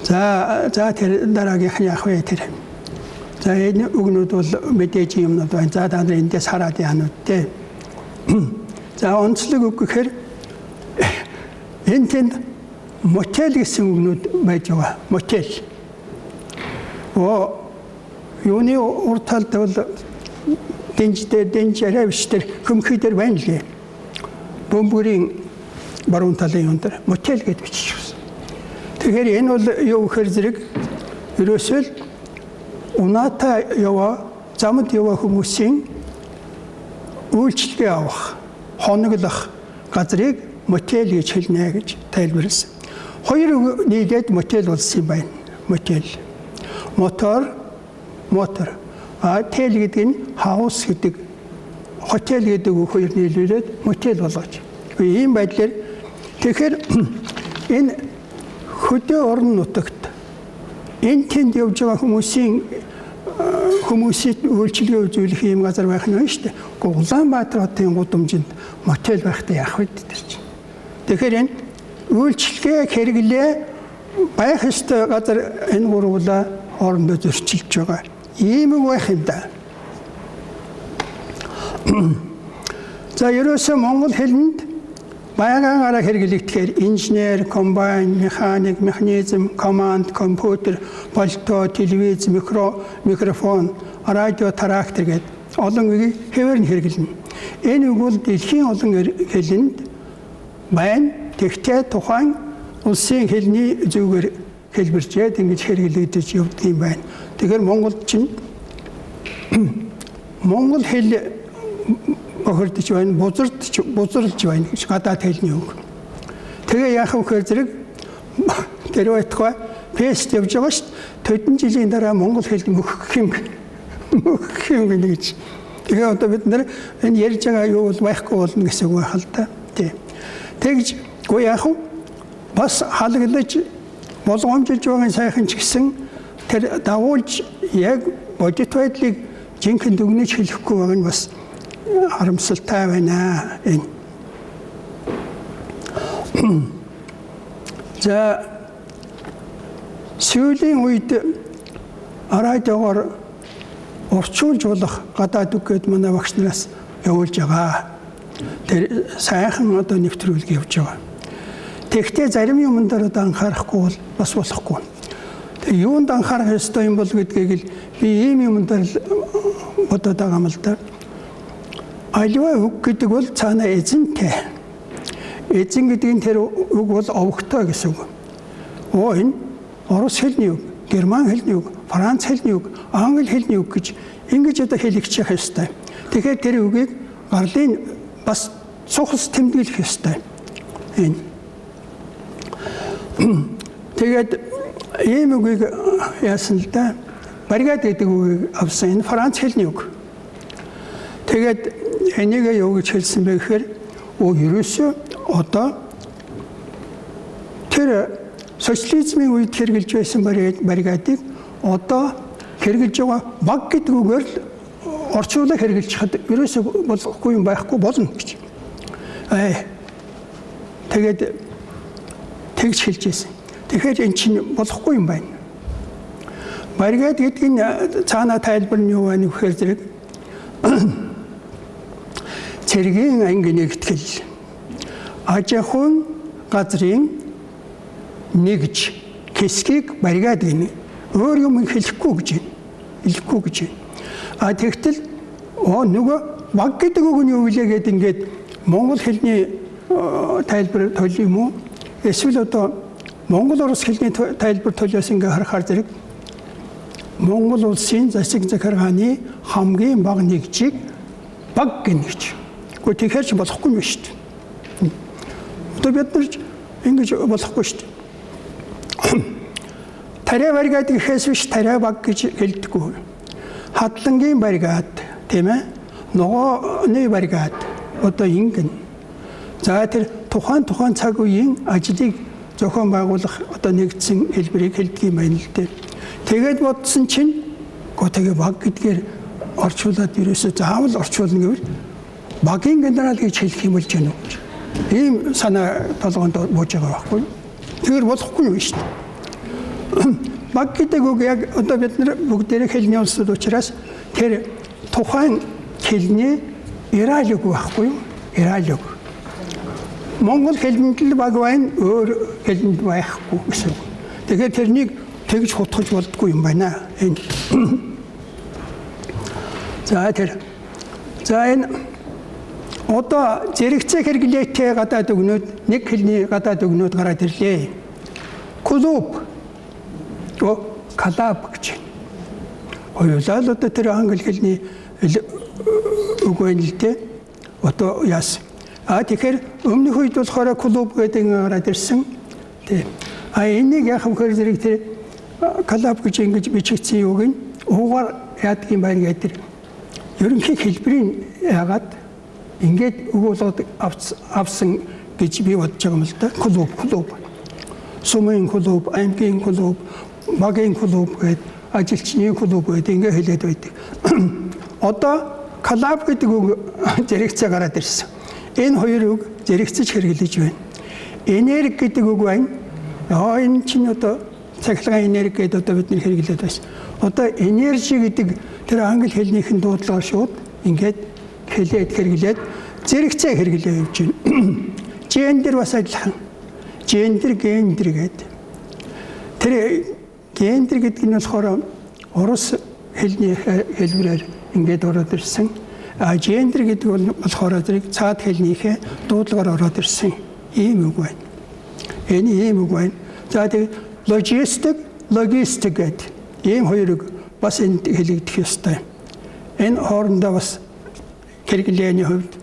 За тэр дараагийнх нь яах вэ тэр. За энэ үгнүүд бол мэдээж юмнууд байна. За та нар эндээс хараад яанууд те. За онцлог үг гэхээр энэ тэнд мотел гэсэн үгнүүд байж байгаа. Мотел. Юуны урд талд бол дэнж арайвчдэр хөмхий дээр байна лээ. Бөмбөрийн баруун талын юун дээр мотел гэж биччихсэн. Тэгэхээр энэ бол юу гэхээр зэрэг ерөөсөө унаатаа яваа, замд яваа хүмүүсийн үйлчлэгээ авах, хоноглох газрыг мотел гэж хэлнэ гэж тайлбарласан. Хоёр нийлээд мотел болсон юм байна. Мотел. Мотор. Тел гэдэг нь хаус гэдэг. Хотел гэдэг үг хоёр нийлүүлээд мотел болгож. Ийм байдлаар тэгэхээр энэ хөдөө орон нутагт энэ тэнд явж байгаа хүмүүсийн үйлчлэгээ үзүүлэх юм газар байх нь шүү дээ. Улаанбаатар хотын гудамжинд мотел байхтай яах вэ гэдэг чинь. Тэгэхээр энэ үйлчлэгээ хэрэглээ байх ёстой газар энэ гурвуулаа хоорондоо зөрчилж байгаа. Ийм үг байх юм да. За ерөөсөө монгол хэлэнд байгаагаараа хэрэглэгдэхээр инженер, комбайн, механик, механизм, команд, компьютер, болтоо, телевиз, микрофон, радио, трактор гэдэг олон үгийг хэвээр нь хэрэглэнэ. Энэ үг бол дэлхийн олон хэлэнд байна. Тэгтээ тухайн улсын хэлний зүгээр хэлбэрчээд ингэж хэрэглэгдэж явдаг юм байна. Тэгэхээр монголд чинь монгол хэл бохирдож байна, бузарлж байна гэж гадаад хэлний үг. Тэгээ яах вэ гэхээр зэрэг тэр байтугай пест явж байгаа шүү дээ. Төдөн жилийн дараа монгол хэл мөхөх юм гэж. Тэгээ одоо бид нэр энэ ярьж байгаа юу бол байхгүй болно гэсэн үг байх л да. Тэгж гоо яах вэ? Бас халаглаж болгоомжилж байгаа сайхан ч гэсэн тэр дагуулж яг бодит байдлыг жинхэнэ дүгнэж хэлэхгүй байгаа нь бас харамсалтай байна. За сүүлийн үед радиогоор орчуулж болох гадаад үг гэд манай багш нараас явуулж байгаа. Тэр сайхан одоо нэвтрүүлэг явж байгаа. Тэгтээ зарим юмд одоо анхаарахгүй бол бас болохгүй. Тэгээ юунд анхаарах ёстой юм бол гэдгийг л би ийм юмд бодоод байгаа юм л да. Аливаа үг гэдэг бол цаана эзэнтэй. Эзэн гэдэг нь тэр үг бол овогтой гэсэн үг. Энэ орос хэлний үг, герман хэлний үг, франц хэлний үг, англи хэлний үг гэж ингэж одоо хэлэгдэх ёстой. Тэгэхээр тэр үгийг гарлын бас цухас тэмдэглэх ёстой. Тэгээд ийм үгийг яасан л да. Баригад гэдэг үгийг авсан. Энэ франц хэлний үг. Тэгээд энийг юу гэж хэлсэн бэ гэхээр ерөөсөө одоо тэр социализмын үед хэрэгжилж байсан баригадыг одоо хэрэгжилж байгаа баг гэдэг үгээр л орчуулаад хэрэгжилж хад ерөөсөө болохгүй юм байхгүй болно гэж. Тэгээд тэгж хэлж байсан. Тэгэхээр эн чинь болохгүй юм байна. Баригад гэдэг нь цаана тайлбар нь юу вэ гэхээр зэрэг цэргийн анги нэгтгэл аж ахуйн газрын нэгж хэсгийг баригад гэнэ. Өөр юм хэлэхгүй гэж байна. Хэлэхгүй гэж байна. А тэгтэл нөгөө баг гэдэг үг нь юу вэ гэдэг ингээд монгол хэлний тайлбар тойл юм уу? Эсвэл одоо монгол орос хэлний тайлбар толиос ингээ харахаар зэрэг Монгол улсын засаг захиргааны хамгийн бага нэгжийг баг гэнэж. Гэхдээ тэгэхээр ч болохгүй юм шүү дээ. Одоо бид нар ингэж болохгүй шүү дээ. Тариа баригад гэхээс биш тариа баг гэж хэлдэггүй. Хадлангийн баригад тийм ээ. Ногооны баригад одоо ингэн. За тэр тухайн цаг үеийн ажлыг зохион байгуулах одоо нэгдсэн хэлбэрийг хэлдэг юм байна л дээ. Тэгээд бодсон чинь тэгээ баг гэдгээр орчуулад ерөөсөө заавал орчуулна гэвэл багийн генерал гэж хэлэх юм болж гэнэ үү? Ийм санаа толгоонд бууж байгаа байхгүй. Тэгэхээр болохгүй юм шүү дээ. Баг гэдэг үг яг одоо бид нар бүгдээрээ хэлний улсууд учраас тэр тухайн хэлний иралэг байхгүй юу? Иралэг. Монгол хэлэнд л баг байна, өөр хэлэнд байхгүй гэсэн. Тэгэхээр тэрнийг тэгж хутгаж болдгүй юм байна. За энэ одоо зэрэгцээ хэрэглээтэй гадаад өгнөд нэг хэлний гадаад өгнөд гараад ирлээ. Клуб калаб гэж. Хоёулаа л одоо тэр англи хэлний үг байна л дээ. Одоо яасан. Тэгэхээр өмнөх үед болохоор клуб гэдэг гараад ирсэн. Тийм. Энийг яг хэмхээр зэрэг тэр калаб гэж ингэж бичигдсэн юуг нь уугаар яадаг юм байна гэдэг. Ерөнхий хэлбэрийн яагаад ингээд өгүүлээд авсан гэж би бодож байгаа юм л да. Клуб. Сумын клуб, аймгийн клуб, багийн клуб гэдэг ажилчны клуб гэдэг ингээд хэлээд байдаг. Одоо калаб гэдэг үг зэрэгцээ гараад ирсэн. Энэ хоёр үг зэрэгцэж хэрэглэж байна. Энерги гэдэг үг байна. Энэ чинь одоо цахилгаан энерги гэдэг одоо бид нэр хэрэглээд байна. Одоо энержи гэдэг тэр англи хэлнийхэн дуудлагаар шууд ингээд хэлээд хэрэглээд зэрэгцээ хэрэглээ явж байна. Гендер бас адилхан. Гендер гэдэг. Тэр гендер гэдэг нь болохоор орос хэлний хэлбэрээр ингээд ороод ирсэн. Гендер гэдэг бол болохоор зэрэг цаад хэлнийхээ дуудлагаар ороод ирсэн ийм үг байна. Энэ ийм үг байна. За тэг логистик гэдэг ийм хоёр үг бас энд хэлэгдэх ёстой. Энэ хоорондоо бас хэрэглээний хувьд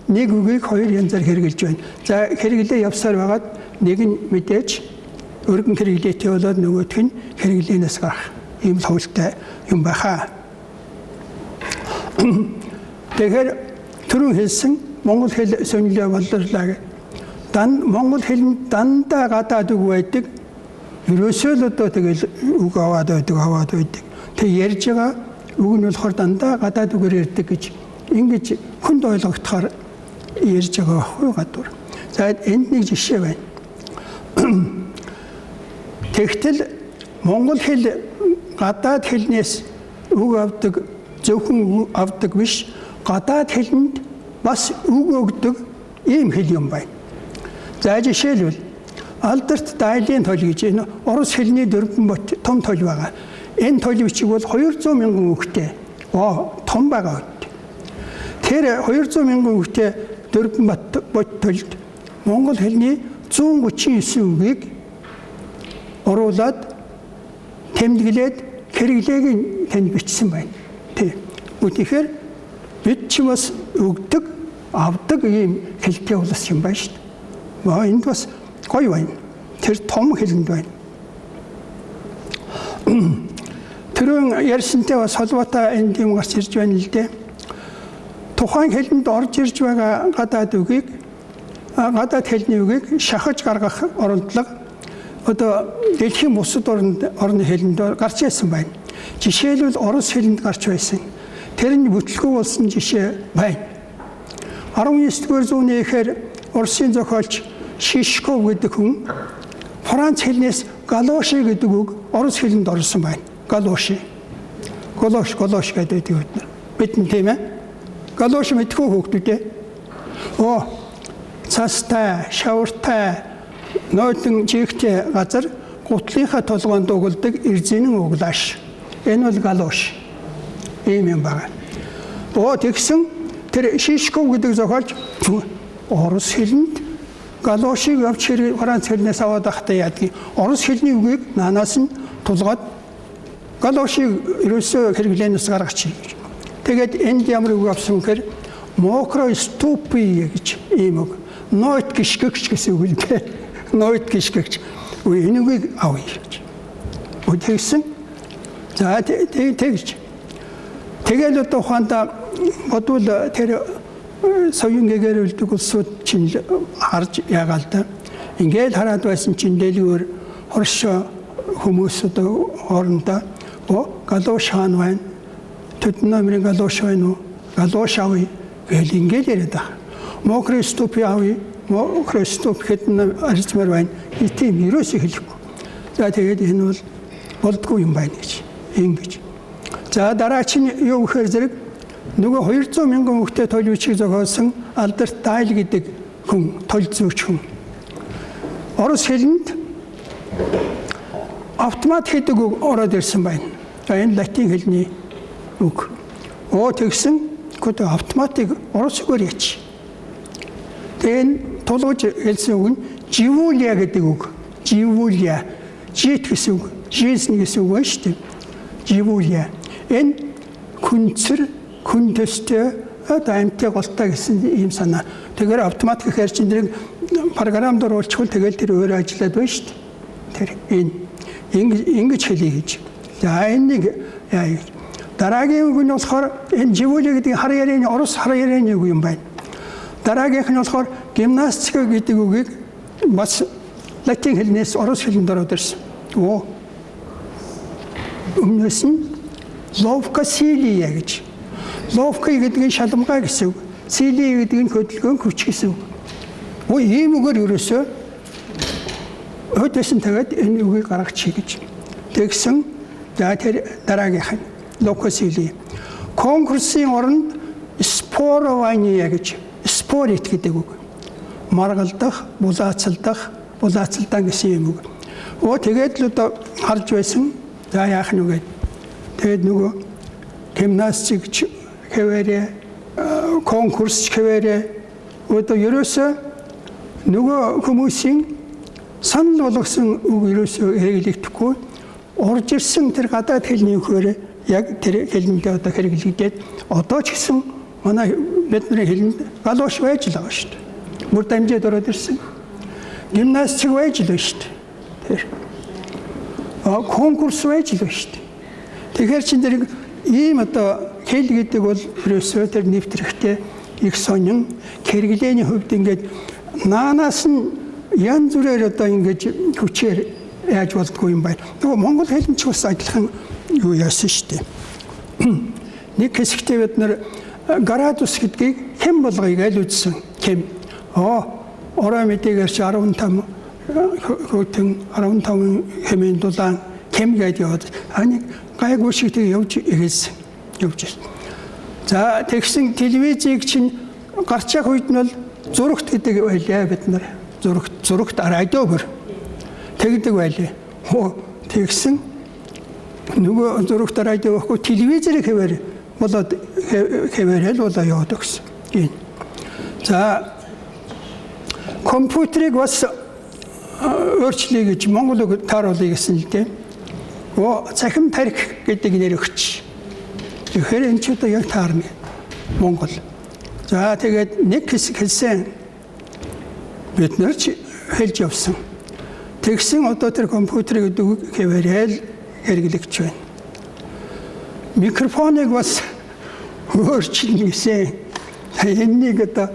нэг үгийг хоёр янзаар хэрэгжилж байна. За хэрэглээ явсаар байгаад нэг нь мэдээж өргөн хэрэглээтэй болоод нөгөөх нь хэрэглээнээс гарах ийм л хувилтай юм байхаа. Тэгэхээр түрүүн хэлсэн монгол хэл сонирхлоо болрлаа гэх. Монгол хэлэнд дандаа гадаад үг байдаг. Ерөөсөө л одоо тэгэл үг аваад байдаг. Тэг ярьж байгаа үг нь болохоор дандаа гадаад үгээр ярьдаг гэж ингэж хүнд ойлгогдохоор ярьж байгаа байхгүй гадуур. За энд нэг жишээ байна. Тэгтэл монгол хэл гадаад хэлнээс үг авдаг, зөвхөн үг авдаг биш, гадаад хэлэнд бас үг өгдөг ийм хэл юм байна. За жишээлбэл Алдарт Дайлын тойл гэж энэ орос хэлний дөрвөн том тойл байгаа. Энэ тойл бичиг бол 200 мянган үгтэй. Том байгаа үт. Тэр 200 мянган үгтэй дөрвөн бот тойлд монгол хэлний 139 үгийг оруулаад тэмдэглээд хэрэглээг нь тэнд бичсэн байна. Тийм. Үүнийхээр бид ч бас өгдөг, авдаг ийм хэлтэй улс юм байна шүү дээ. Энд бас гоё байна. Тэр том хэлэнд байна. Тэрэн ярьсантай бас холбоотой энэ юм гарч ирж байна л дээ. Тухайн хэлэнд орж ирж байгаа гадаад үгийг, гадаад хэлний үгийг шахаж гаргах оролдлого одоо дэлхийн бусад орны хэлэнд гарч ирсэн байна. Жишээлбэл орос хэлэнд гарч байсан. Тэр нь бүтлгүй болсон жишээ байна. 19-р зууны ихэр Оросын зохиолч Шишков гэдэг хүн Франц хэлнээс галоши гэдэг үг орос хэлэнд орсон байна. Галоши. Голош гэдэг бид нар. Бидний тийм ээ. Галоши мэдгүй хүүхдүүдээ. Цастай, шавартай, нойтон жигтэй газар гутлынхаа толгоонд угладаг эрзэнэн углааш. Энэ бол галош. Ийм юм байна. Тэгсэн тэр Шишков гэдэг зохиолч орос хэлэнд галошиг авч Франц хэлнээс аваад ахтай яадаг. Орос хэлний үгийг наанаас нь тулгаад галошиг ерөөсөө хэрэглэнээс гаргачих гэж. Тэгээд энд ямар үг авсан гэхээр мокро ступи гэж ийм үг. Нойт гიშгэгч гэсэн үг л дээ. Нойт гიშгэгч. Энэ үгийг авъя гэж. Тэгсэн. За тэгж. Тэгэл одоо ухаанда бодвол тэр соён гэгээр үлдэх улсууд чинь харж яагаал да. Ингээд хараад байсан чинь дэлгүүр хоршоо хүмүүс одоо хоорондоо галош хаан байна. Төдөн номерын галош байна уу? Галош авъя гэл ингээд яриад байгаа. Мокроступ авъя. Мокростоп хэдэн арчмаар байна. Тийм ерөөсөө хэлэхгүй. За тэгээд энэ бол болдгүй юм байна гэж. Ингэж. За дараа чинь юу гэхээр зэрэг нөгөө 200 мянган хүүхдэд толь бичиг зохиосон Альберт Дайл гэдэг хүн, толь зүйч хүн. Орос хэлэнд автомат гэдэг үг ороод ирсэн байна. Энэ латин хэлний үг. Тэгсэн гэдэг автоматыг оросоор яач. Тэгээд тулгуур хэлсэн үг нь живулия гэдэг үг. Живулия. Жит гэсэн үг. Жизнь гэсэн үг байна шүү дээ. Живулия. Энэ күнцэр, күн төстэй амьтаа голтой гэсэн ийм санаа. Тэгэхээр автомат гэхээр чинь тэрийг програмд оруулчихвал тэгэл тэр өөрөө ажиллаад байна шүү дээ. Тэр ингэж хэлье гэж. За энийг яа. Дараагийн үг нь болохоор энэ живулия гэдэг хар ярианы орос хар ярианы үг юм байна. Дараагийнх нь болохоор гимнастика гэдэг үгийг бас латин хэлнээс орос хэлэнд ороод ирсэн. Өмнөөс нь ловка силия гэж. Ловка гэдэг нь шалмгай гэсэн үг. Силия гэдэг нь хөдөлгөөн хүч гэсэн үг. Ийм үгээр ерөөсөө өдөөсөн тэгээд энэ үгийг гаргачихъя гэж. Тэгсэн за тэр дараагийнх нь ловка силия. Конкурсын оронд спорования гэж. Спорит гэдэг үг. Маргалдах, булаацалдан гэсэн юм үг. Тэгээд л одоо харж байсан. За яах нь вэ? Тэгээд нөгөө гимнастикч хэвээрээ конкурс хэвээрээ одоо ерөөсөө нөгөө хүмүүсийн санал болгосон үг ерөөсөө хэрэглэгдэхгүй орж ирсэн тэр гадаад хэлний үгээр яг тэр хэлэндээ одоо хэрэглэгдээд одоо ч гэсэн манай бидний хэлэнд галош байж л байгаа шүү дээ. Мөр дамжаад ороод ирсэн. Гимнастик байж л байна шүү дээ. Тэр конкурс байж л байна шүү дээ. Тэгэхээр чинь тэр ийм одоо хэл гэдэг бол ерөөсөө тэр нэвтрэгтэй их сонин хэрэглээний хувьд ингээд наанаас нь янз бүрээр одоо ингэж хүчээр яаж болдгоо юм байна. Нөгөө монгол хэлэн ч бас адилхан юу яасан шүү дээ. Нэг хэсэгтээ бид нар градус гэдгийг хэм болгоёг аль үзсэн хэм. Орой мэдээгээр чи 15 хэмээн дулаан хэм гэдэг яваад аник гайгүй шиг тэг явж ирсэн. За тэгсэн телевизийг чинь гарч явах үед нь бол зурагт гэдэг байлаа бид нар. Зурагт радиогоор тэгдэг байлаа. Тэгсэн нөгөө зурагт радио байхгүй телевизээр хэвээр болоод хэвээрэл болоо яваад гэсэн. За компьютерийг бас өөрчлөе гэж монгол үг тааруулъя гэсэн л дээ. Цахим тарих гэдэг нэр өгч. Тэгэхээр энэ ч одоо яг таарна монгол. За тэгээд нэг хэсэг хэлсэн бид нар ч хэлж явсан. Тэгсэн одоо тэр компьютерийг хэвээрэл хэрэглэгч байна. Микрофоныг бас өөрчлөн гэсэн. Энэнийг одоо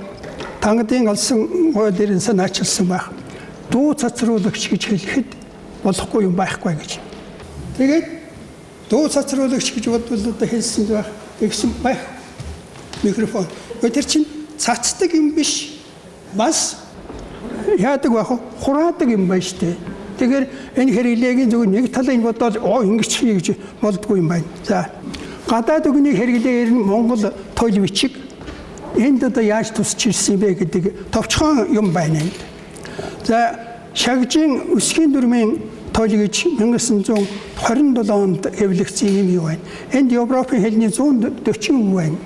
тангадын олсон гол дээрэн санаачилсан байх. Дуу цацруулагч гэж хэлэхэд болохгүй юм байхгүй гэж. Тэгээд дуу цацруулагч гэж бодвол одоо хэлсэн байх. Тэгсэн байх. Микрофон. Тэр чинь цацдаг юм биш. Бас яадаг байх вэ? Хураадаг юм байна шүү дээ. Тэгэхээр энэ хэрэглээгийн зөвхөн нэг талын бодоод ингэж хий гэж болдгүй юм байна. За гадаад үгний хэрэглээр нь Монгол тойл бичиг энд одоо яаж тусч ирсэн бэ гэдэг товчхон юм байна энд. За шагжийн өсгийн дүрмийн тойл гэж 1927 онд хэвлэгдсэн юм юу байна. Энд Европын хэлний 140 үг байна.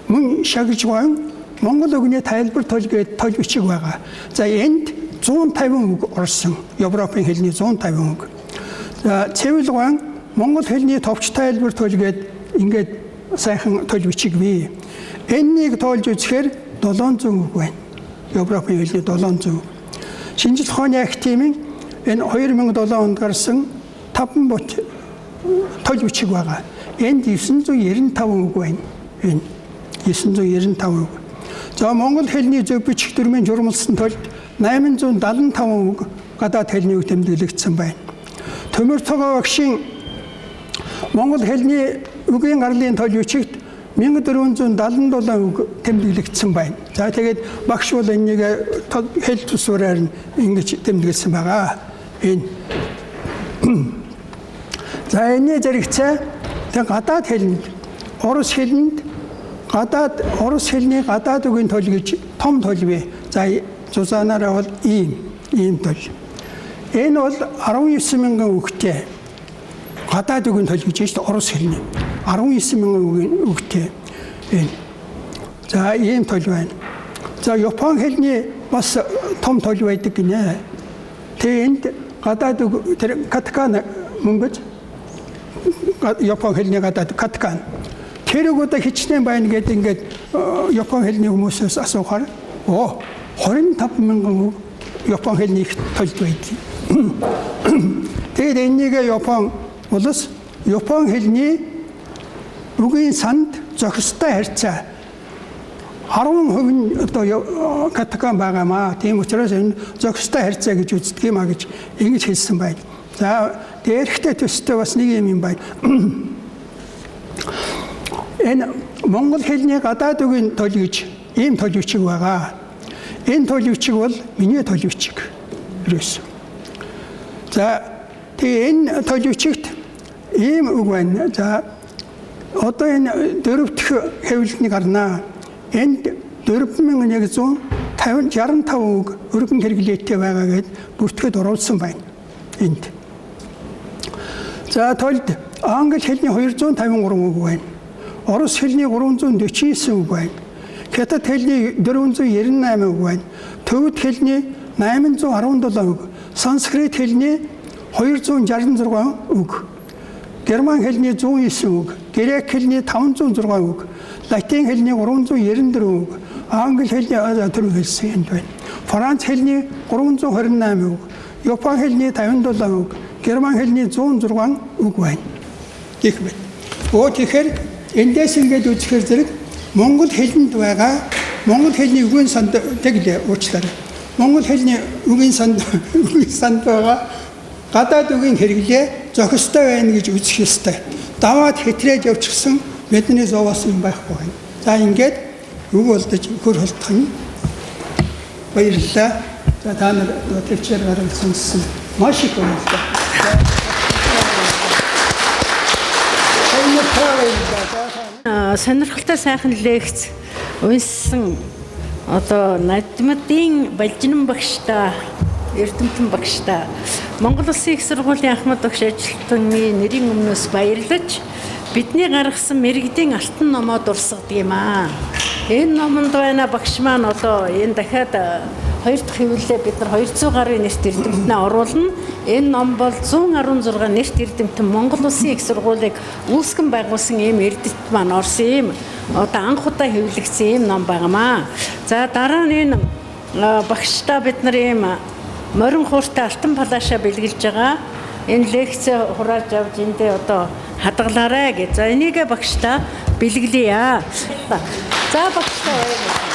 Мөн шагж гон Монгол үгний тайлбар тойл гэдэг тойл бичиг байгаа. За энд 150 үг орсон. Европын хэлний 150 үг. За цэвэл гон Монгол хэлний товч тайлбар тойл гэдэг ингээд сайхан тойл бичиг бий. Энэнийг тоолж үзэхээр 700 үг байна. Европын хэлний 700 үг. Шинжлэх ухааны активын энэ 2007 онд гарсан 5 бот тойл бичиг байгаа. Энд 995 үг байна. Энэ 995 үг. За Монгол хэлний зөв бичих дүрмийн журмалсан тойлд 875 үг гадаад хэлний үг тэмдэглэгдсэн байна. Төмөр цогоо багшийн Монгол хэлний үгийн гарлын тойл бичигт 1477 үг тэмдэглэгдсэн байна. За тэгээд багш бол энийг хэл тусвараар ингэж тэмдэглэсэн байгаа. Энэ за энэ зэрэгцээ тэг гадаад хэлэнд орос хэлний гадаад үгийн тойл гэж том тойл бий. За зузаанаараа бол ийм тойл. Энэ бол 19,000 үгтэй гадаад үгийн тойл гэж байна шүү дээ. Орос хэлний 19,000 үгтэй энэ. За ийм тойл байна. За Япон хэлний бас том тойл байдаг гинэ. Тэнд гадаад үг тэр каткан мөнгөж Япон хэлний гадаад каткан. Тэр үгүүдэ хичнээн байна гэдэг ингээд Япон хэлний хүмүүсээс асуухаар 25,000 үг Япон хэлний тойлд байдаг. Тэгээд энийг Япон улс Япон хэлний үгийн санд зохистой харьцаа 10% одоо каткан байгаамаа. Тийм учраас энэ зохистой харьцаа гэж үздэг юм а гэж ингэж хэлсэн байна. За дээрхтэй төстэй бас нэг юм байна. Энэ Монгол хэлний гадаад үгийн тойл гэж ийм тойл бичиг байгаа. Энэ тойл бичиг бол миний тойл бичиг. Ерөөс. За тэгээ энэ тойл бичигт ийм үг байна. За одоо энэ дөрөвдөх хэвлэлтний гарнаа. Энд 4165 үг өргөн хэрэглээтэй байгаа гэд бүртгэд оруулсан байна. Энд. За тойлд англи хэлний 253 үг байна. Орос хэлний 349 үг байна. Хятад хэлний 498 үг байна. Төвөд хэлний 817 үг. Санскрит хэлний 266 үг. Герман хэлний 109 үг. Грек хэлний 506 үг. Латин хэлний 394 үг. Англи хэлний түрүү хэлсэн юм байна. Франц хэлний 328 үг. Япон хэлний 57 үг. Герман хэлний 106 үг байна. Гэх мэт. Тэгэхээр эндээс ингээд үзэхээр зэрэг Монгол хэлэнд байгаа Монгол хэлний үгийн санд тэглээ уучлаарай. Монгол хэлний үгийн санд байгаа гадаад үгийн хэрэглээ зохистой байна гэж үзэх ёстой. Даваад хэтрээд явчихсан бидний зовоос юм байхгүй байна. За ингээд үг болдож хөр холдох нь баярлалаа. За та нар төвчээр гаргаж сонссон маш их баярлалаа. Сонирхолтой сайхан лекц унссан одоо Надмадын Балжинан багштай Эрдэмтэн багштай Монгол Улсын их сургуулийн Ахмад багш ажилтны нэрийн өмнөөс баярлаж бидний гаргасан мэрэгдийн алтан номоо дурсгадаг юм аа. Энэ номонд байна багш маань одоо энэ дахиад хоёр дахь хэвлэлээ бид нар 200 гаруй нэрт эрдэмтнээ оруулна. Энэ ном бол 116 нэрт эрдэмтэн Монгол Улсын их сургуулийг үүсгэн байгуулсан ийм эрдэмт маань орсон юм. Одоо анх удаа хэвлэгдсэн ийм ном байнамаа. За дараа нь энэ багштай бид нар ийм морин хууртай алтан палаашаа бэлгэлж байгаа. Энэ лекц хурааж авч эндээ одоо хадгалаарай гэж. За энийг багштай бэлгэлье. За багштай